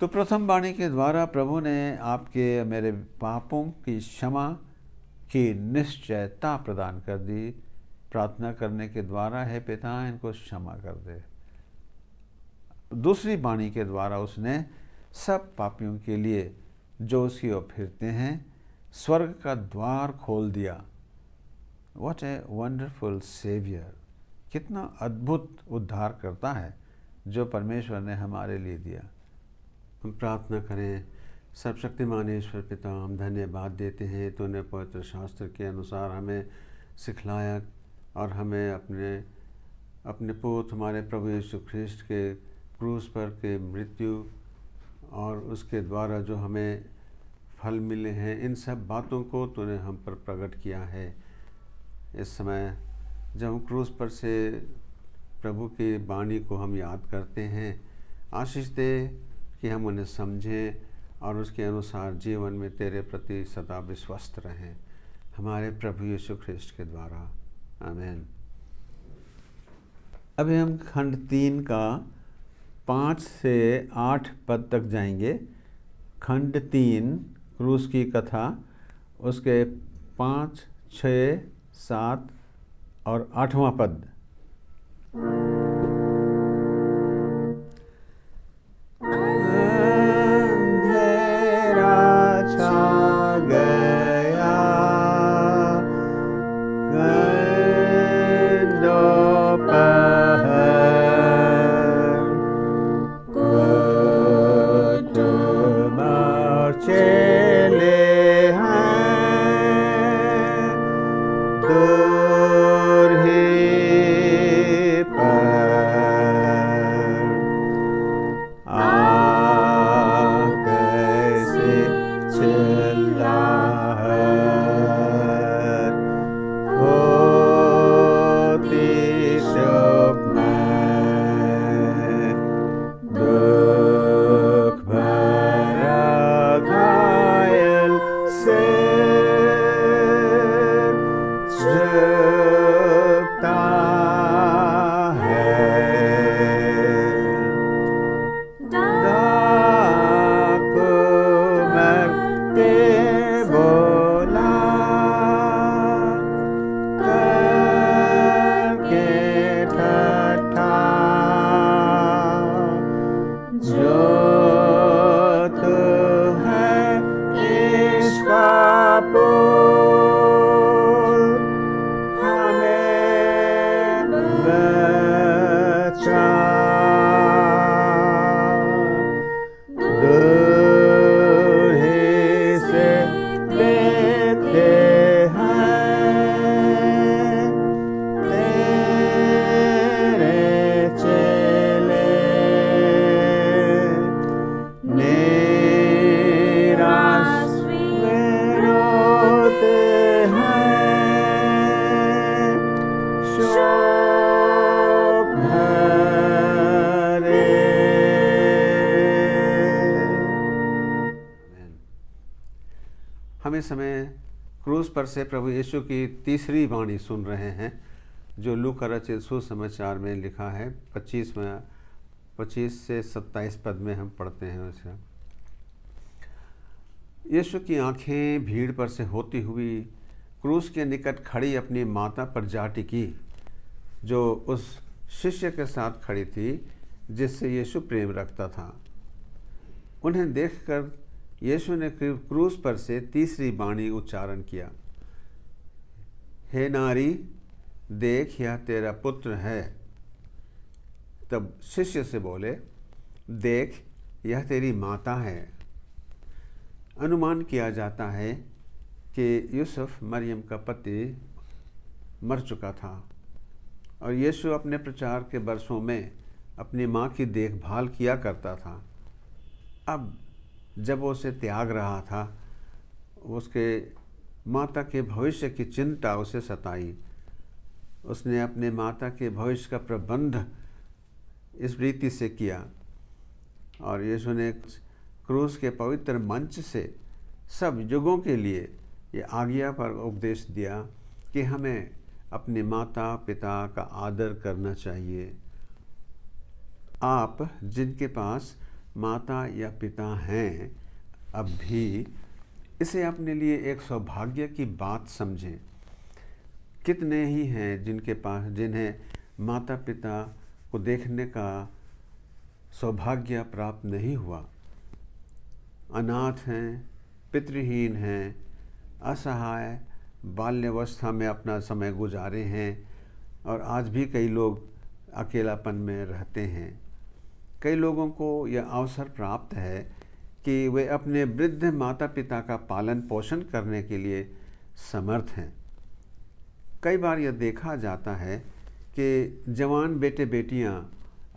तो प्रथम वाणी के द्वारा प्रभु ने आपके मेरे पापों की क्षमा की निश्चयता प्रदान कर दी। प्रार्थना करने के द्वारा, हे पिता इनको क्षमा कर दे। दूसरी वाणी के द्वारा उसने सब पापियों के लिए जो उसकी ओर फिरते हैं स्वर्ग का द्वार खोल दिया। What a wonderful saviour! कितना अद्भुत उद्धार करता है जो परमेश्वर ने हमारे लिए दिया। हम प्रार्थना करें। सर्वशक्तिमान ईश्वर पिता, हम धन्यवाद देते हैं तूने पवित्र शास्त्र के अनुसार हमें सिखलाया और हमें अपने पुत्र हमारे प्रभु यीशु ख्रिस्ट के क्रूस पर के मृत्यु और उसके द्वारा जो हमें फल मिले हैं, इन सब बातों को तूने हम पर प्रकट किया है। इस समय जब हम क्रूस पर से प्रभु की वाणी को हम याद करते हैं, आशीष दे कि हम उन्हें समझें और उसके अनुसार जीवन में तेरे प्रति सदा विश्वस्त रहें, हमारे प्रभु यीशु ख्रिस्ट के द्वारा। आमीन। अभी हम खंड 3 का 5 से 8 पद तक जाएंगे। खंड 3 क्रूस की कथा, उसके 5, 6, 7 और 8वां पद। हम इस समय क्रूस पर से प्रभु यीशु की तीसरी वाणी सुन रहे हैं जो लूका रचित सुसमाचार में लिखा है। 25 से 27 पद में हम पढ़ते हैं उसे। यीशु की आंखें भीड़ पर से होती हुई क्रूस के निकट खड़ी अपनी माता पर जा टिकी, जो उस शिष्य के साथ खड़ी थी जिससे यीशु प्रेम रखता था। उन्हें देखकर यीशु ने क्रूस पर से तीसरी बाणी उच्चारण किया, हे नारी, देख यह तेरा पुत्र है। तब शिष्य से बोले, देख यह तेरी माता है। अनुमान किया जाता है कि यूसुफ मरियम का पति मर चुका था और यीशु अपने प्रचार के वर्षों में अपनी माँ की देखभाल किया करता था। अब जब वो उसे त्याग रहा था, उसके माता के भविष्य की चिंता उसे सताई। उसने अपने माता के भविष्य का प्रबंध इस रीति से किया और यीशु ने क्रूस के पवित्र मंच से सब युगों के लिए ये आज्ञा पर उपदेश दिया कि हमें अपने माता पिता का आदर करना चाहिए। आप जिनके पास माता या पिता हैं, अब भी इसे अपने लिए एक सौभाग्य की बात समझें। कितने ही हैं जिन्हें माता पिता को देखने का सौभाग्य प्राप्त नहीं हुआ। अनाथ हैं, पितृहीन हैं, असहाय, बाल्यावस्था में अपना समय गुजारे हैं और आज भी कई लोग अकेलापन में रहते हैं। कई लोगों को यह अवसर प्राप्त है कि वे अपने वृद्ध माता पिता का पालन पोषण करने के लिए समर्थ हैं। कई बार यह देखा जाता है कि जवान बेटे बेटियां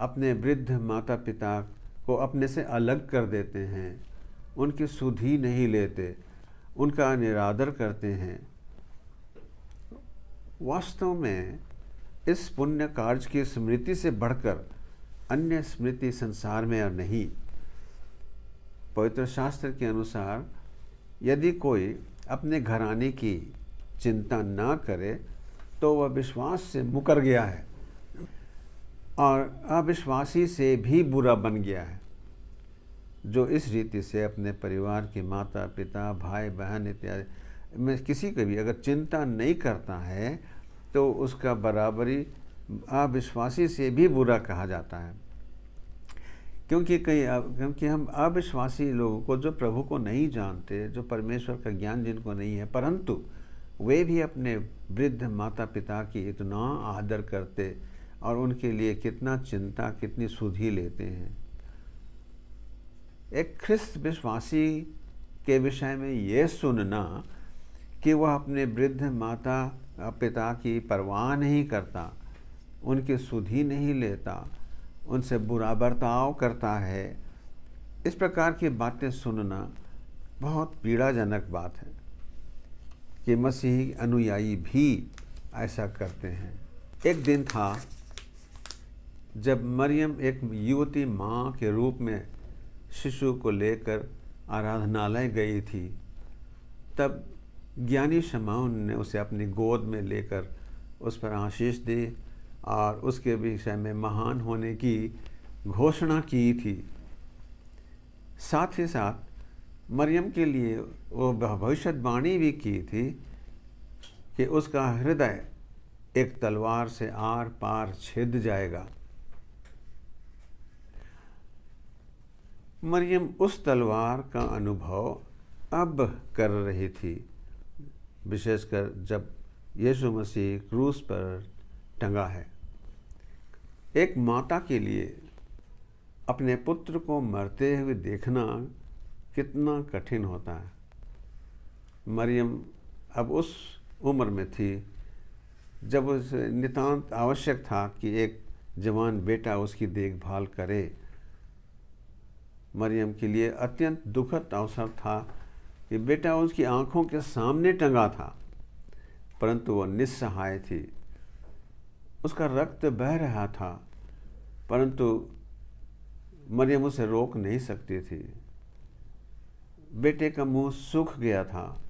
अपने वृद्ध माता पिता को अपने से अलग कर देते हैं, उनकी सुध ही नहीं लेते, उनका निरादर करते हैं। वास्तव में इस पुण्य कार्य की स्मृति से बढ़कर अन्य स्मृति संसार में और नहीं। पवित्र शास्त्र के अनुसार यदि कोई अपने घराने की चिंता ना करे तो वह विश्वास से मुकर गया है और अविश्वासी से भी बुरा बन गया है। जो इस रीति से अपने परिवार के माता पिता भाई बहन इत्यादि में किसी को भी अगर चिंता नहीं करता है तो उसका बराबरी अविश्वासी से भी बुरा कहा जाता है। क्योंकि हम अविश्वासी लोगों को, जो प्रभु को नहीं जानते, जो परमेश्वर का ज्ञान जिनको नहीं है, परंतु वे भी अपने वृद्ध माता पिता की इतना आदर करते और उनके लिए कितना चिंता, कितनी सुधि लेते हैं। एक ख्रिस्त विश्वासी के विषय में यह सुनना कि वह अपने वृद्ध माता पिता की परवाह नहीं करता, उनकी सुधि नहीं लेता, उनसे बुरा बर्ताव करता है, इस प्रकार की बातें सुनना बहुत पीड़ाजनक बात है कि मसीही अनुयायी भी ऐसा करते हैं। एक दिन था जब मरियम एक युवती माँ के रूप में शिशु को लेकर आराधनालय गई थी। तब ज्ञानी शमौन ने उसे अपनी गोद में लेकर उस पर आशीष दी और उसके विषय में महान होने की घोषणा की थी। साथ ही साथ मरियम के लिए वो भविष्यवाणी भी की थी कि उसका हृदय एक तलवार से आर पार छिद जाएगा। मरियम उस तलवार का अनुभव अब कर रही थी, विशेषकर जब यीशु मसीह क्रूस पर टंगा है। एक माता के लिए अपने पुत्र को मरते हुए देखना कितना कठिन होता है। मरियम अब उस उम्र में थी जब उसे नितांत आवश्यक था कि एक जवान बेटा उसकी देखभाल करे। मरियम के लिए अत्यंत दुखद अवसर था कि बेटा उसकी आंखों के सामने टंगा था, परंतु वह निस्सहाय थी। उसका रक्त बह रहा था, परंतु मरियम उसे रोक नहीं सकती थी। बेटे का मुंह सूख गया था,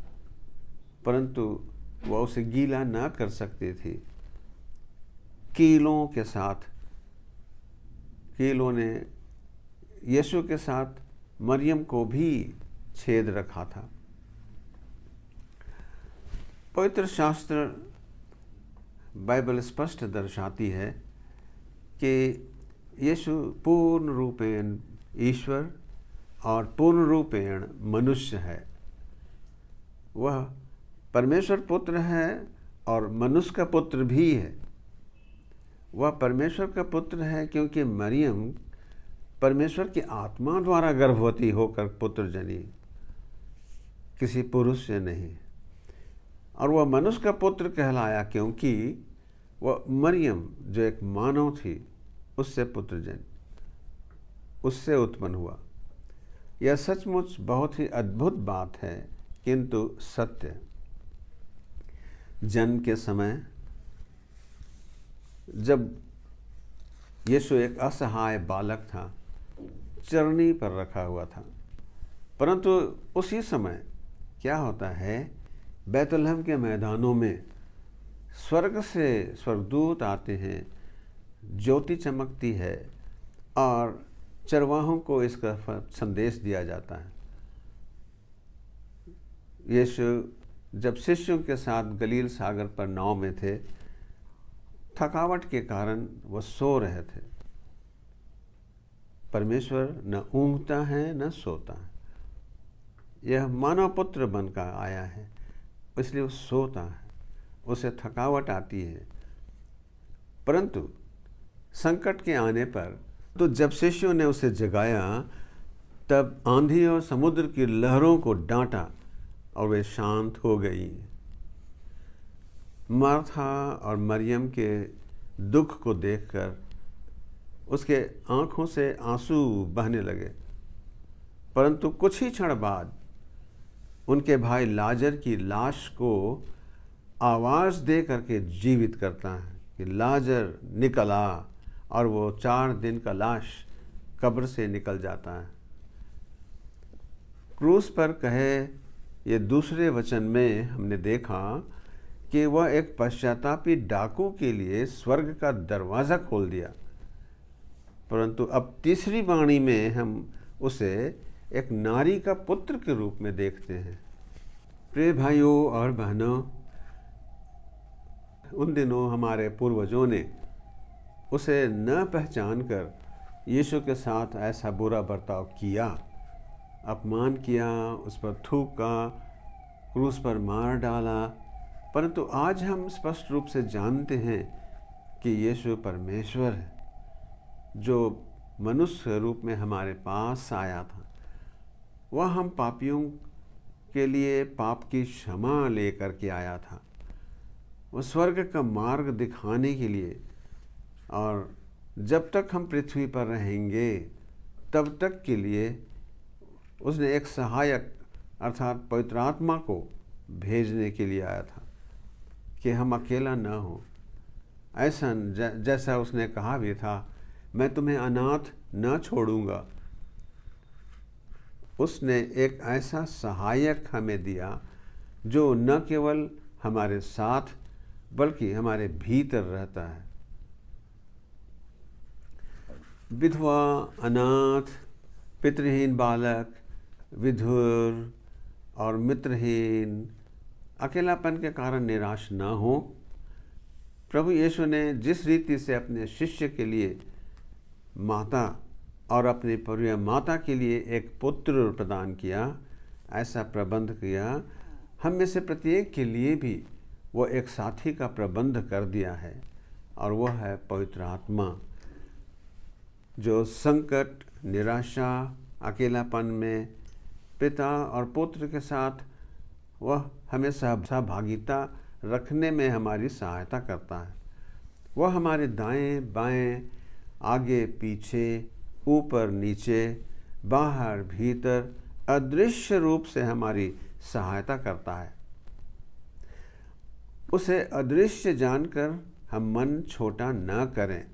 परंतु वह उसे गीला ना कर सकती थी। कीलों ने यीशु के साथ मरियम को भी छेद रखा था। पवित्र शास्त्र बाइबल स्पष्ट दर्शाती है कि यीशु पूर्ण रूपेण ईश्वर और पूर्ण रूपेण मनुष्य है। वह परमेश्वर पुत्र है और मनुष्य का पुत्र भी है। वह परमेश्वर का पुत्र है क्योंकि मरियम परमेश्वर की आत्मा द्वारा गर्भवती होकर पुत्र जनी, किसी पुरुष से नहीं। और वह मनुष्य का पुत्र कहलाया क्योंकि वह मरियम जो एक मानव थी उससे पुत्र जन, उससे उत्पन्न हुआ। यह सचमुच बहुत ही अद्भुत बात है, किंतु सत्य। जन्म के समय जब यीशु एक असहाय बालक था, चरनी पर रखा हुआ था, परंतु उसी समय क्या होता है, बैतलहम के मैदानों में स्वर्ग से स्वर्गदूत आते हैं, ज्योति चमकती है और चरवाहों को इसका संदेश दिया जाता है। यीशु जब शिष्यों के साथ गलील सागर पर नाव में थे, थकावट के कारण वह सो रहे थे। परमेश्वर न ऊँघता है न सोता है। यह मानव पुत्र बनकर आया है, इसलिए वो सोता है, उसे थकावट आती है। परंतु संकट के आने पर तो जब शिष्यों ने उसे जगाया, तब आंधी और समुद्र की लहरों को डांटा और वे शांत हो गई। मार्था और मरियम के दुख को देखकर उसके आंखों से आंसू बहने लगे। परंतु कुछ ही क्षण बाद उनके भाई लाजर की लाश को आवाज़ दे करके जीवित करता है कि लाजर निकल आ, और वो 4 दिन का लाश कब्र से निकल जाता है। क्रूस पर कहे ये दूसरे वचन में हमने देखा कि वह एक पश्चातापी डाकू के लिए स्वर्ग का दरवाज़ा खोल दिया, परंतु अब तीसरी वाणी में हम उसे एक नारी का पुत्र के रूप में देखते हैं। प्रिय भाइयों और बहनों, उन दिनों हमारे पूर्वजों ने उसे न पहचान कर यीशु के साथ ऐसा बुरा बर्ताव किया, अपमान किया, उस पर थूका, क्रूस पर मार डाला। परंतु आज हम स्पष्ट रूप से जानते हैं कि यीशु परमेश्वर है, जो मनुष्य रूप में हमारे पास आया था। वह हम पापियों के लिए पाप की क्षमा लेकर के आया था। वह स्वर्ग का मार्ग दिखाने के लिए, और जब तक हम पृथ्वी पर रहेंगे तब तक के लिए उसने एक सहायक अर्थात पवित्र आत्मा को भेजने के लिए आया था कि हम अकेला न हो। ऐसा जैसा उसने कहा भी था, मैं तुम्हें अनाथ न छोड़ूंगा। उसने एक ऐसा सहायक हमें दिया जो न केवल हमारे साथ बल्कि हमारे भीतर रहता है। विधवा, अनाथ, पितृहीन बालक, विधुर और मित्रहीन, अकेलापन के कारण निराश न हो। प्रभु यीशु ने जिस रीति से अपने शिष्य के लिए माता और अपनी प्रिय माता के लिए एक पुत्र प्रदान किया, ऐसा प्रबंध किया, हम में से प्रत्येक के लिए भी वो एक साथी का प्रबंध कर दिया है, और वह है पवित्र आत्मा, जो संकट, निराशा, अकेलापन में पिता और पुत्र के साथ वह हमें सहभागिता रखने में हमारी सहायता करता है। वह हमारे दाएं बाएं, आगे पीछे, ऊपर नीचे, बाहर भीतर अदृश्य रूप से हमारी सहायता करता है। उसे अदृश्य जानकर हम मन छोटा न करें,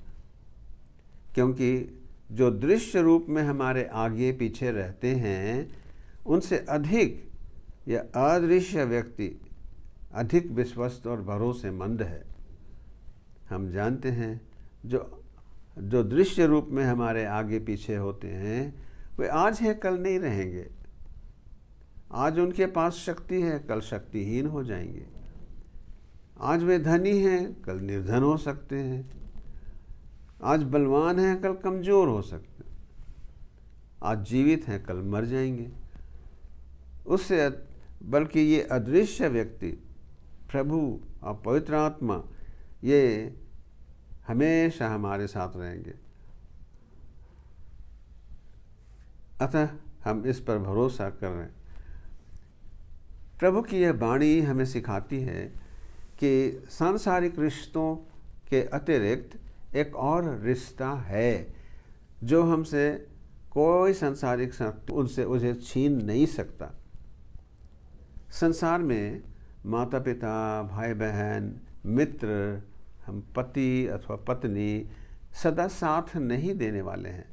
क्योंकि जो दृश्य रूप में हमारे आगे पीछे रहते हैं, उनसे अधिक यह अदृश्य व्यक्ति अधिक विश्वस्त और भरोसेमंद है। हम जानते हैं जो दृश्य रूप में हमारे आगे पीछे होते हैं, वे आज है कल नहीं रहेंगे। आज उनके पास शक्ति है, कल शक्तिहीन हो जाएंगे। आज वे धनी हैं, कल निर्धन हो सकते हैं। आज बलवान हैं, कल कमज़ोर हो सकते हैं। आज जीवित हैं, कल मर जाएंगे। उससे बल्कि ये अदृश्य व्यक्ति, प्रभु और पवित्र आत्मा, ये हमेशा हमारे साथ रहेंगे। अतः हम इस पर भरोसा कर रहे हैं। प्रभु की यह वाणी हमें सिखाती है कि सांसारिक रिश्तों के अतिरिक्त एक और रिश्ता है जो हमसे कोई सांसारिक शक्ति उनसे उसे छीन नहीं सकता। संसार में माता पिता, भाई बहन, मित्र, हम पति अथवा पत्नी सदा साथ नहीं देने वाले हैं।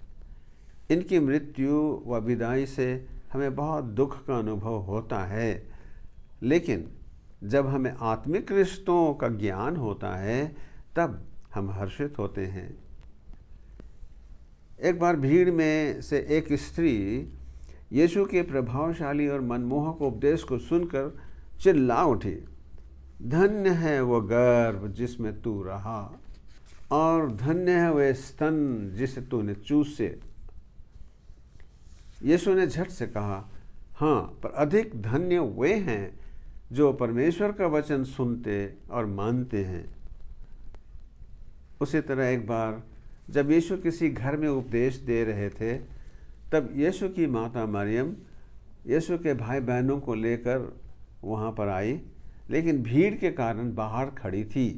इनकी मृत्यु व विदाई से हमें बहुत दुख का अनुभव होता है, लेकिन जब हमें आत्मिक रिश्तों का ज्ञान होता है तब हम हर्षित होते हैं। एक बार भीड़ में से एक स्त्री यीशु के प्रभावशाली और मनमोहक उपदेश को सुनकर चिल्ला उठी, धन्य है वो गर्भ जिसमें तू रहा और धन्य है वे स्तन जिसे तूने चूसे। यीशु ने झट से कहा, हाँ, पर अधिक धन्य वे हैं जो परमेश्वर का वचन सुनते और मानते हैं। उसी तरह एक बार जब यीशु किसी घर में उपदेश दे रहे थे, तब यीशु की माता मरियम यीशु के भाई बहनों को लेकर वहाँ पर आई, लेकिन भीड़ के कारण बाहर खड़ी थी।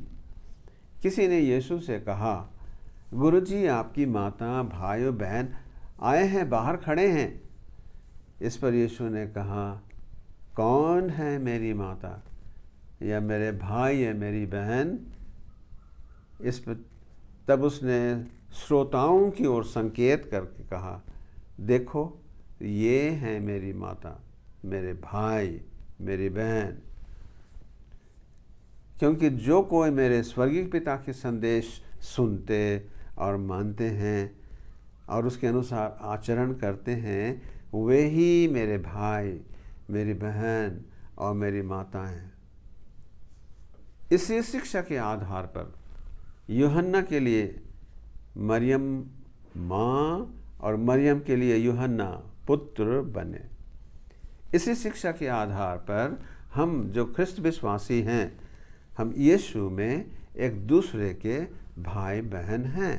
किसी ने यीशु से कहा, गुरुजी, आपकी माता, भाई बहन आए हैं, बाहर खड़े हैं। इस पर यीशु ने कहा, कौन है मेरी माता या मेरे भाई या मेरी बहन? इस पर तब उसने श्रोताओं की ओर संकेत करके कहा, देखो, ये हैं मेरी माता, मेरे भाई, मेरी बहन। क्योंकि जो कोई मेरे स्वर्गीय पिता के संदेश सुनते और मानते हैं और उसके अनुसार आचरण करते हैं, वे ही मेरे भाई, मेरी बहन और मेरी माता हैं। इसी शिक्षा के आधार पर यूहन्ना के लिए मरियम माँ और मरियम के लिए यूहन्ना पुत्र बने। इसी शिक्षा के आधार पर हम जो ख्रिस्त विश्वासी हैं, हम यीशु में एक दूसरे के भाई बहन हैं।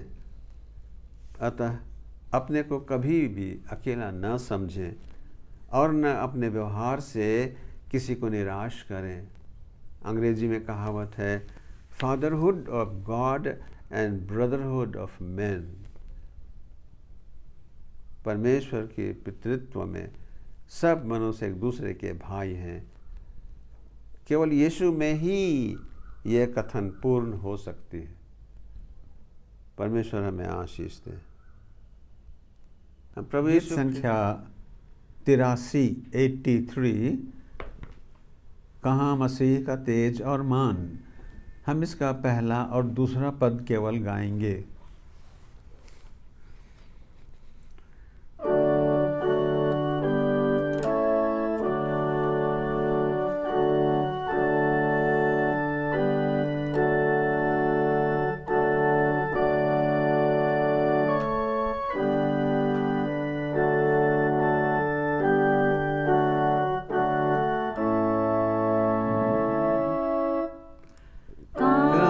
अतः अपने को कभी भी अकेला न समझें और न अपने व्यवहार से किसी को निराश करें। अंग्रेजी में कहावत है, fatherhood of God and brotherhood of man. परमेश्वर के पितृत्व में सब मनुष्य एक दूसरे के भाई हैं। केवल यीशु में ही यह कथन पूर्ण हो सकती है। परमेश्वर हमें आशीष दे। हम प्रभु यीशु संख्या 83 कहाँ मसीह का तेज और मान। हम इसका पहला और दूसरा पद केवल गाएंगे। कहाँ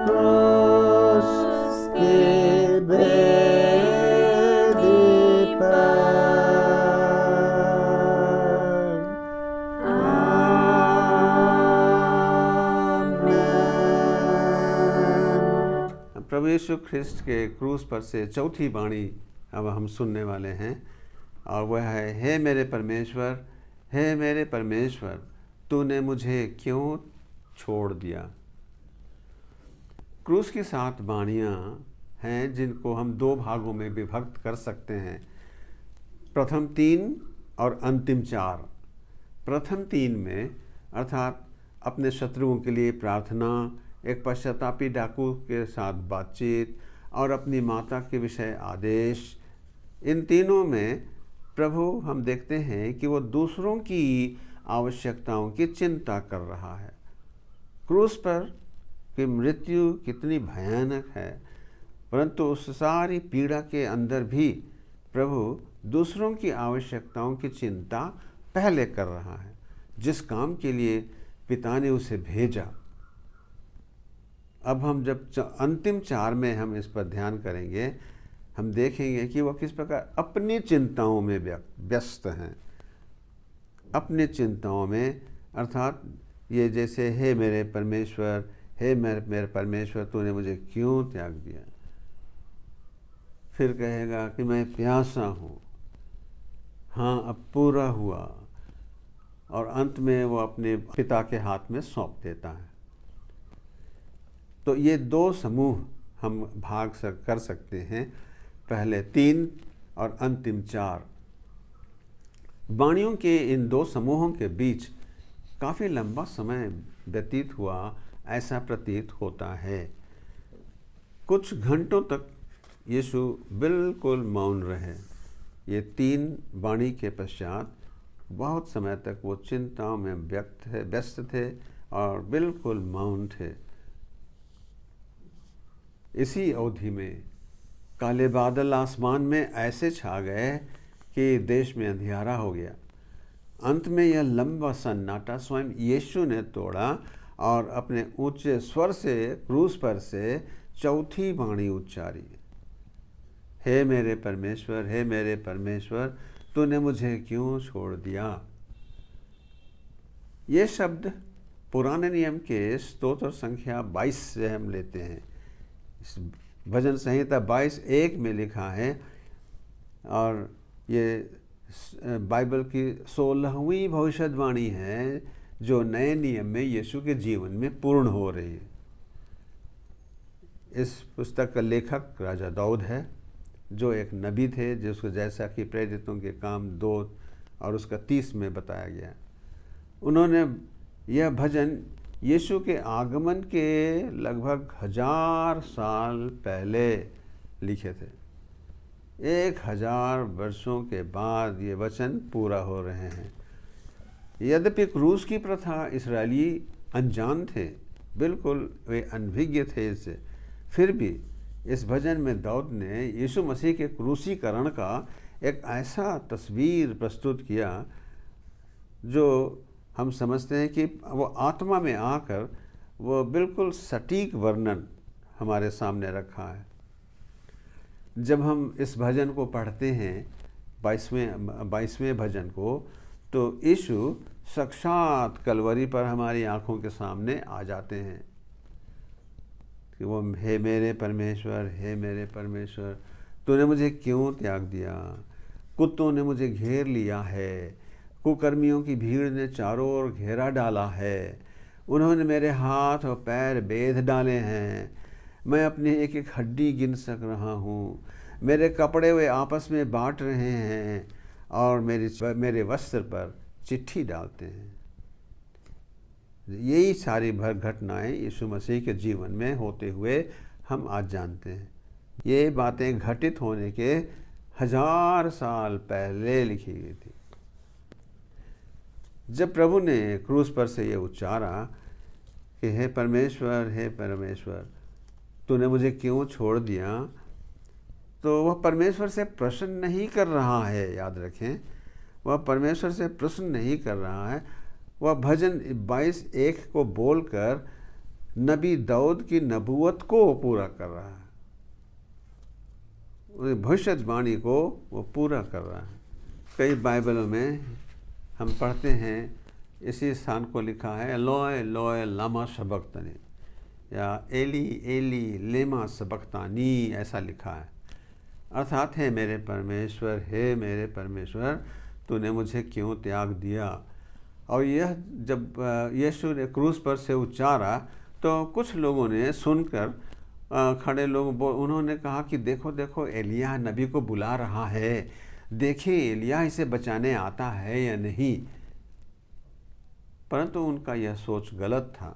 क्रूस की बेदी पर। आमीन। प्रभु यीशु ख्रिस्ट के क्रूस पर से चौथी वाणी अब हम सुनने वाले हैं, और वह है, हे मेरे परमेश्वर, हे मेरे परमेश्वर, तूने मुझे क्यों छोड़ दिया। क्रूस की 7 वाणियाँ हैं जिनको हम 2 भागों में विभक्त कर सकते हैं, प्रथम 3 और अंतिम 4। प्रथम 3 में अर्थात अपने शत्रुओं के लिए प्रार्थना, एक पश्चातापी डाकू के साथ बातचीत और अपनी माता के विषय आदेश, इन तीनों में प्रभु हम देखते हैं कि वो दूसरों की आवश्यकताओं की चिंता कर रहा है। क्रूस पर की मृत्यु कितनी भयानक है, परंतु उस सारी पीड़ा के अंदर भी प्रभु दूसरों की आवश्यकताओं की चिंता पहले कर रहा है, जिस काम के लिए पिता ने उसे भेजा। अब हम जब अंतिम 4 में हम इस पर ध्यान करेंगे, हम देखेंगे कि वह किस प्रकार अपनी चिंताओं में व्यस्त हैं। अपनी चिंताओं में अर्थात ये जैसे, हे मेरे परमेश्वर, हे मेरे परमेश्वर, तूने मुझे क्यों त्याग दिया। फिर कहेगा कि मैं प्यासा हूँ, हाँ अब पूरा हुआ, और अंत में वो अपने पिता के हाथ में सौंप देता है। तो ये 2 समूह हम कर सकते हैं, पहले 3 और अंतिम 4। वाणियों के इन 2 समूहों के बीच काफ़ी लंबा समय व्यतीत हुआ ऐसा प्रतीत होता है। कुछ घंटों तक यीशु बिल्कुल मौन रहे। ये 3 वाणी के पश्चात बहुत समय तक वो चिंताओं में व्यस्त थे और बिल्कुल मौन थे। इसी अवधि में काले बादल आसमान में ऐसे छा गए कि देश में अंधियारा हो गया। अंत में यह लंबा सन्नाटा स्वयं यीशु ने तोड़ा और अपने ऊंचे स्वर से क्रूस पर से चौथी वाणी उच्चारी, हे मेरे परमेश्वर, हे मेरे परमेश्वर, तूने मुझे क्यों छोड़ दिया। ये शब्द पुराने नियम के स्तोत्र संख्या 22 से हम लेते हैं। इस भजन संहिता 22:1 में लिखा है, और ये बाइबल की 16वीं भविष्यवाणी है जो नए नियम में यीशु के जीवन में पूर्ण हो रही है। इस पुस्तक का लेखक राजा दाऊद है, जो एक नबी थे, जिसको जैसा कि प्रेरितों के काम 2 और उसका 30 में बताया गया। उन्होंने यह भजन यीशु के आगमन के लगभग 1000 साल पहले लिखे थे। 1000 वर्षों के बाद ये वचन पूरा हो रहे हैं। यद्यपि क्रूस की प्रथा इस्राएली अनजान थे, बिल्कुल वे अनभिज्ञ थे इससे, फिर भी इस भजन में दाऊद ने यीशु मसीह के क्रूसीकरण का एक ऐसा तस्वीर प्रस्तुत किया जो हम समझते हैं कि वो आत्मा में आकर वो बिल्कुल सटीक वर्णन हमारे सामने रखा है। जब हम इस भजन को पढ़ते हैं, 22वें भजन को, तो यीशु साक्षात कलवरी पर हमारी आंखों के सामने आ जाते हैं कि वो, हे मेरे परमेश्वर, हे मेरे परमेश्वर, तूने मुझे क्यों त्याग दिया। कुत्तों ने मुझे घेर लिया है, कुकर्मियों की भीड़ ने चारों ओर घेरा डाला है, उन्होंने मेरे हाथ और पैर बेध डाले हैं, मैं अपनी एक एक हड्डी गिन सक रहा हूँ, मेरे कपड़े वे आपस में बांट रहे हैं और मेरे वस्त्र पर चिट्ठी डालते हैं। यही सारी भर घटनाएं यीशु मसीह के जीवन में होते हुए हम आज जानते हैं। ये बातें घटित होने के 1000 साल पहले लिखी गई थी। जब प्रभु ने क्रूस पर से ये उच्चारा कि हे परमेश्वर, तूने मुझे क्यों छोड़ दिया, तो वह परमेश्वर से प्रश्न नहीं कर रहा है। याद रखें, वह परमेश्वर से प्रश्न नहीं कर रहा है। वह भजन 22:1 को बोलकर नबी दाऊद की नबूवत को पूरा कर रहा है, भविष्यवाणी को वो पूरा कर रहा है। कई बाइबलों में हम पढ़ते हैं इसी स्थान को लिखा है एलोय एलोय लामा सबक्तनी, या एली एली लेमा सबक्तानी, ऐसा लिखा है। अर्थात हे मेरे परमेश्वर तूने मुझे क्यों त्याग दिया। और यह जब यीशु ने क्रूस पर से उच्चारा तो कुछ लोगों ने सुनकर खड़े लोग उन्होंने कहा कि देखो देखो एलिय्याह नबी को बुला रहा है, देखिए एलिय्याह इसे बचाने आता है या नहीं। परंतु उनका यह सोच गलत था।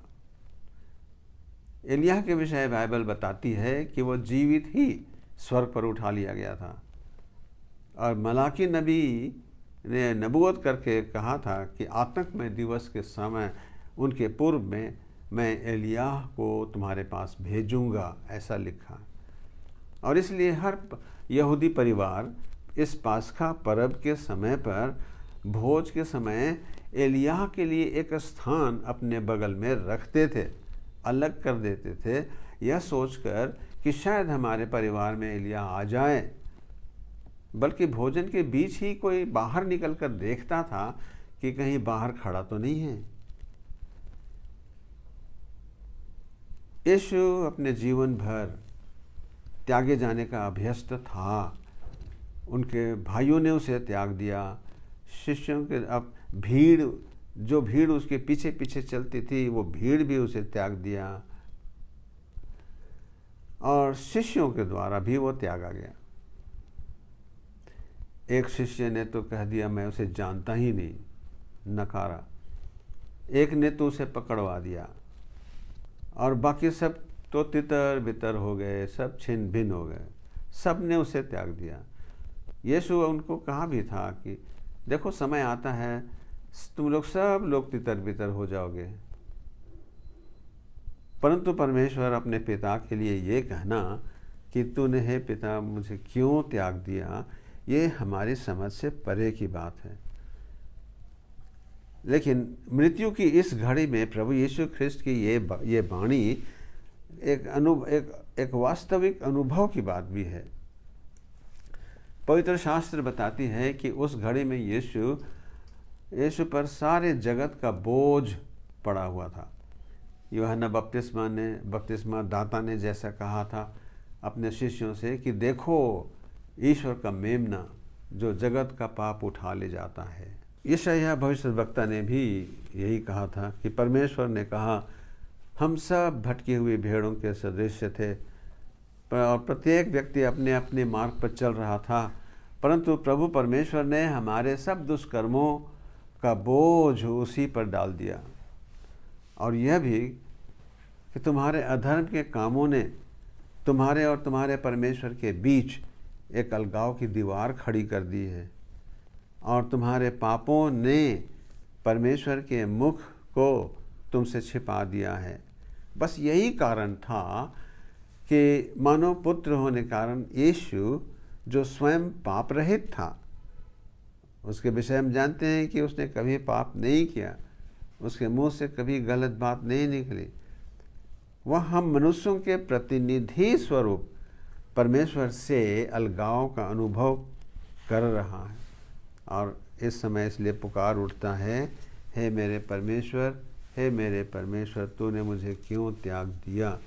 एलिय्याह के विषय बाइबल बताती है कि वह जीवित ही स्वर्ग पर उठा लिया गया था, और मलाकी नबी ने नबूवत करके कहा था कि आतंकमय दिवस के समय उनके पूर्व में मैं एलिय्याह को तुम्हारे पास भेजूंगा, ऐसा लिखा। और इसलिए हर यहूदी परिवार इस पास्खा पर्व के समय पर भोज के समय एलिय्याह के लिए एक स्थान अपने बगल में रखते थे, अलग कर देते थे, यह सोचकर कि शायद हमारे परिवार में एलिय्याह आ जाए। बल्कि भोजन के बीच ही कोई बाहर निकलकर देखता था कि कहीं बाहर खड़ा तो नहीं है। यीशु अपने जीवन भर त्यागे जाने का अभ्यस्त था। उनके भाइयों ने उसे त्याग दिया, शिष्यों के अब जो भीड़ उसके पीछे पीछे चलती थी वो भीड़ भी उसे त्याग दिया, और शिष्यों के द्वारा भी वो त्यागा गया। एक शिष्य ने तो कह दिया मैं उसे जानता ही नहीं, नकारा। एक ने तो उसे पकड़वा दिया, और बाकी सब तो तितर बितर हो गए, सब छिन्न भिन्न हो गए, सब ने उसे त्याग दिया। यीशु उनको कहा भी था कि देखो समय आता है तुम लोग सब लोग तितर बितर हो जाओगे, परंतु परमेश्वर अपने पिता के लिए ये कहना कि तूने हे पिता मुझे क्यों त्याग दिया, ये हमारी समझ से परे की बात है। लेकिन मृत्यु की इस घड़ी में प्रभु यीशु ख्रिस्त की ये वाणी एक वास्तविक अनुभव की बात भी है। पवित्र शास्त्र बताती है कि उस घड़ी में यीशु पर सारे जगत का बोझ पड़ा हुआ था। यूहन्ना बपतिस्मा दाता ने जैसा कहा था अपने शिष्यों से कि देखो ईश्वर का मेमना जो जगत का पाप उठा ले जाता है। यशायाह भविष्यद्वक्ता ने भी यही कहा था कि परमेश्वर ने कहा हम सब भटकी हुई भेड़ों के सदृश थे, और प्रत्येक व्यक्ति अपने अपने मार्ग पर चल रहा था, परंतु प्रभु परमेश्वर ने हमारे सब दुष्कर्मों का बोझ उसी पर डाल दिया। और यह भी कि तुम्हारे अधर्म के कामों ने तुम्हारे और तुम्हारे परमेश्वर के बीच एक अलगाव की दीवार खड़ी कर दी है, और तुम्हारे पापों ने परमेश्वर के मुख को तुमसे छिपा दिया है। बस यही कारण था कि मानव पुत्र होने के कारण यीशु जो स्वयं पाप रहित था, उसके विषय हम जानते हैं कि उसने कभी पाप नहीं किया, उसके मुंह से कभी गलत बात नहीं निकली। वह हम मनुष्यों के प्रतिनिधि स्वरूप परमेश्वर से अलगाव का अनुभव कर रहा है, और इस समय इसलिए पुकार उठता है हे मेरे परमेश्वर तूने मुझे क्यों त्याग दिया।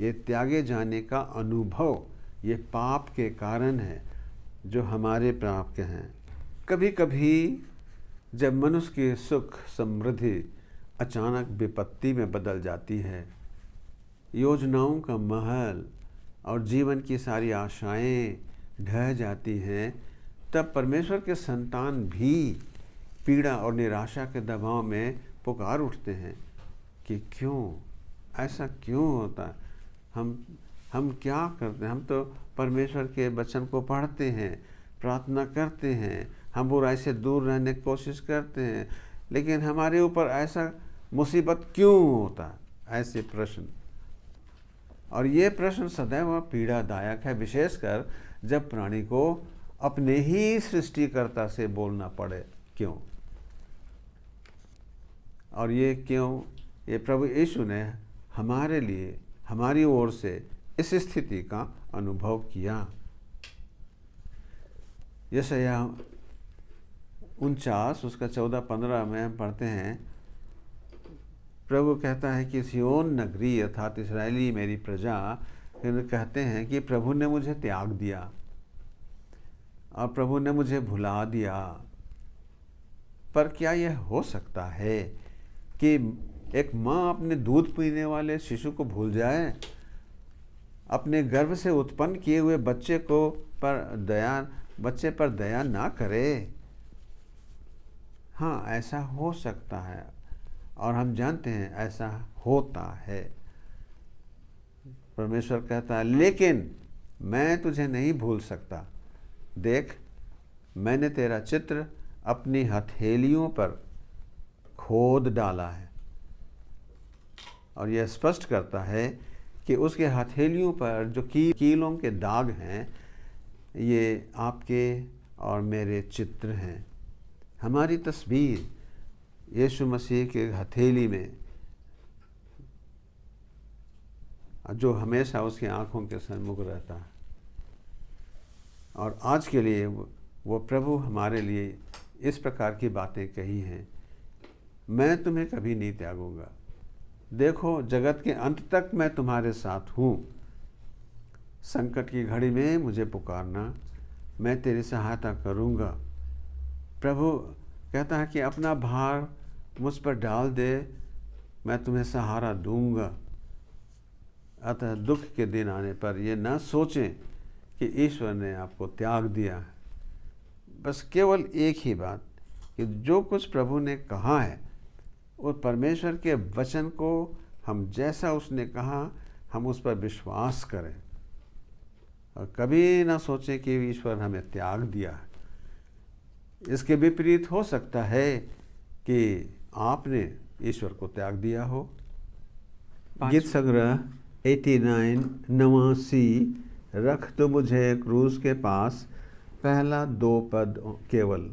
ये त्यागे जाने का अनुभव ये पाप के कारण है जो हमारे पाप के हैं। कभी कभी जब मनुष्य की सुख समृद्धि अचानक विपत्ति में बदल जाती है, योजनाओं का महल और जीवन की सारी आशाएं ढह जाती हैं, तब परमेश्वर के संतान भी पीड़ा और निराशा के दबाव में पुकार उठते हैं कि क्यों ऐसा क्यों होता है। हम क्या करते हैं, हम तो परमेश्वर के वचन को पढ़ते हैं, प्रार्थना करते हैं, हम बुराई से दूर रहने की कोशिश करते हैं, लेकिन हमारे ऊपर ऐसा मुसीबत क्यों होता है, ऐसे प्रश्न। और ये प्रश्न सदैव पीड़ादायक है, विशेषकर जब प्राणी को अपने ही सृष्टिकर्ता से बोलना पड़े क्यों। और ये क्यों, ये प्रभु यीशु ने हमारे लिए, हमारी ओर से इस स्थिति का अनुभव किया। यशायाह 49 उसका 14-15 में हम पढ़ते हैं, प्रभु कहता है कि सिय्योन नगरी अर्थात इस्राएली मेरी प्रजा कहते हैं कि प्रभु ने मुझे त्याग दिया और प्रभु ने मुझे भुला दिया। पर क्या यह हो सकता है कि एक माँ अपने दूध पीने वाले शिशु को भूल जाए, अपने गर्भ से उत्पन्न किए हुए बच्चे पर दया ना करे? हाँ, ऐसा हो सकता है और हम जानते हैं ऐसा होता है। परमेश्वर कहता है, लेकिन मैं तुझे नहीं भूल सकता। देख, मैंने तेरा चित्र अपनी हथेलियों पर खोद डाला है। और यह स्पष्ट करता है कि उसके हथेलियों पर जो कीलों के दाग हैं, ये आपके और मेरे चित्र हैं। हमारी तस्वीर यीशु मसीह के हथेली में, जो हमेशा उसकी आंखों के सन्मुख रहता है। और आज के लिए वो प्रभु हमारे लिए इस प्रकार की बातें कही हैं, मैं तुम्हें कभी नहीं त्यागूंगा। देखो, जगत के अंत तक मैं तुम्हारे साथ हूँ। संकट की घड़ी में मुझे पुकारना, मैं तेरी सहायता करूँगा। प्रभु कहता है कि अपना भार मुझ पर डाल दे, मैं तुम्हें सहारा दूंगा। अतः दुख के दिन आने पर ये न सोचें कि ईश्वर ने आपको त्याग दिया है। बस केवल एक ही बात कि जो कुछ प्रभु ने कहा है, उस परमेश्वर के वचन को हम जैसा उसने कहा हम उस पर विश्वास करें और कभी ना सोचें कि ईश्वर हमें त्याग दिया है। इसके विपरीत हो सकता है कि आपने ईश्वर को त्याग दिया हो। गीत संग्रह 89 89 रख तो मुझे क्रूस के पास, पहला 2 पद केवल।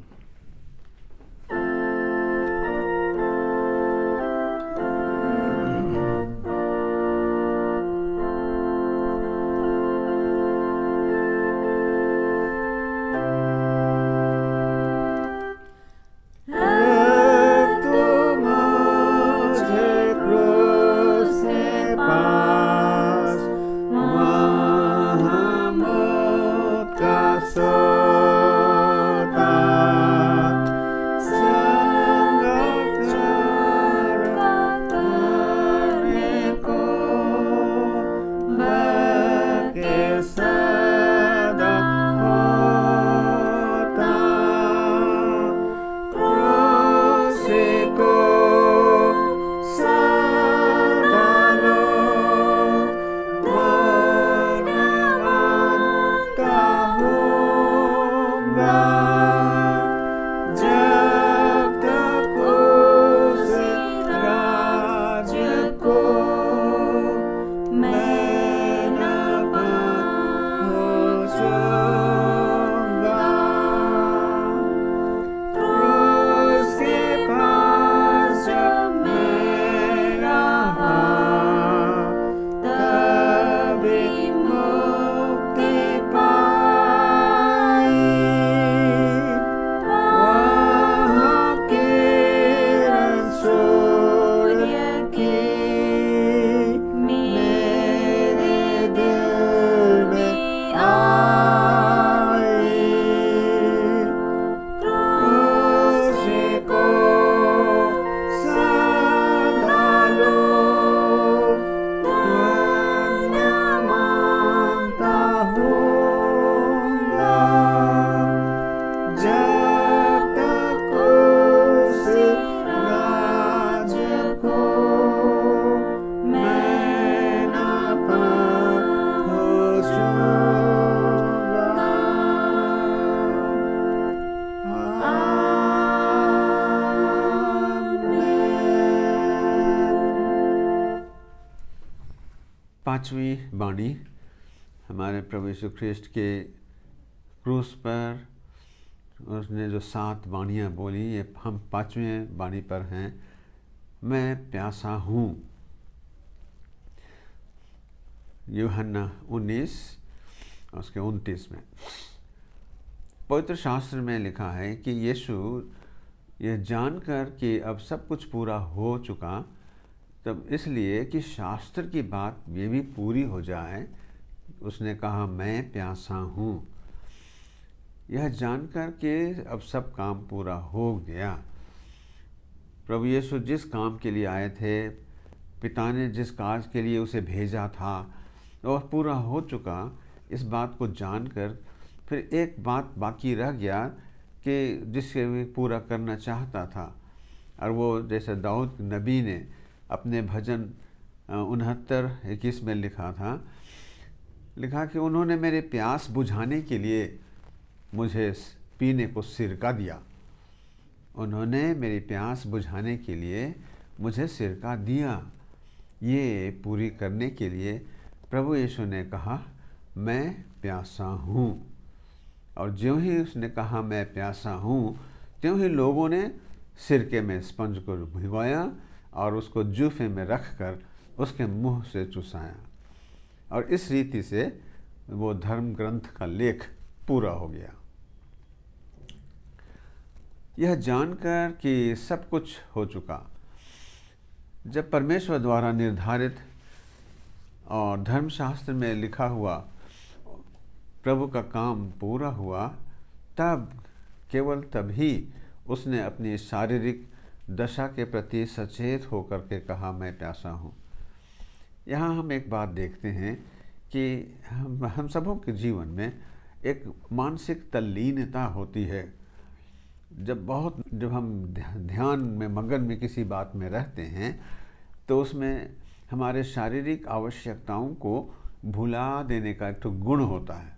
पांचवी वाणी हमारे प्रभु यीशु ख्रिस्ट के क्रूस पर उसने जो 7 वाणियाँ बोली, ये हम 5वें वाणी पर हैं। मैं प्यासा हूँ। यूहन्ना 19 उसके 29 में पवित्र शास्त्र में लिखा है कि यीशु यह जानकर कि अब सब कुछ पूरा हो चुका, तब इसलिए कि शास्त्र की बात ये भी पूरी हो जाए, उसने कहा मैं प्यासा हूँ। यह जानकर कि अब सब काम पूरा हो गया, प्रभु यीशु जिस काम के लिए आए थे, पिता ने जिस कार्य के लिए उसे भेजा था और पूरा हो चुका, इस बात को जानकर फिर एक बात बाकी रह गया कि जिसे वे पूरा करना चाहता था। और वो जैसे दाऊद नबी ने अपने भजन 69:21 में लिखा कि उन्होंने मेरे प्यास बुझाने के लिए मुझे पीने को सिरका दिया। उन्होंने मेरी प्यास बुझाने के लिए मुझे सिरका दिया। ये पूरी करने के लिए प्रभु यीशु ने कहा मैं प्यासा हूँ। और ज्यों ही उसने कहा मैं प्यासा हूँ, त्यों ही लोगों ने सिरके में स्पंज को भिगोया और उसको जूफे में रखकर उसके मुंह से चुसाया। और इस रीति से वो धर्म ग्रंथ का लेख पूरा हो गया। यह जानकर कि सब कुछ हो चुका, जब परमेश्वर द्वारा निर्धारित और धर्मशास्त्र में लिखा हुआ प्रभु का काम पूरा हुआ, तब केवल तभी उसने अपनी शारीरिक दशा के प्रति सचेत होकर के कहा मैं प्यासा हूँ। यहाँ हम एक बात देखते हैं कि हम सबों के जीवन में एक मानसिक तल्लीनता होती है। जब हम ध्यान में मगन में किसी बात में रहते हैं, तो उसमें हमारे शारीरिक आवश्यकताओं को भुला देने का एक तो गुण होता है।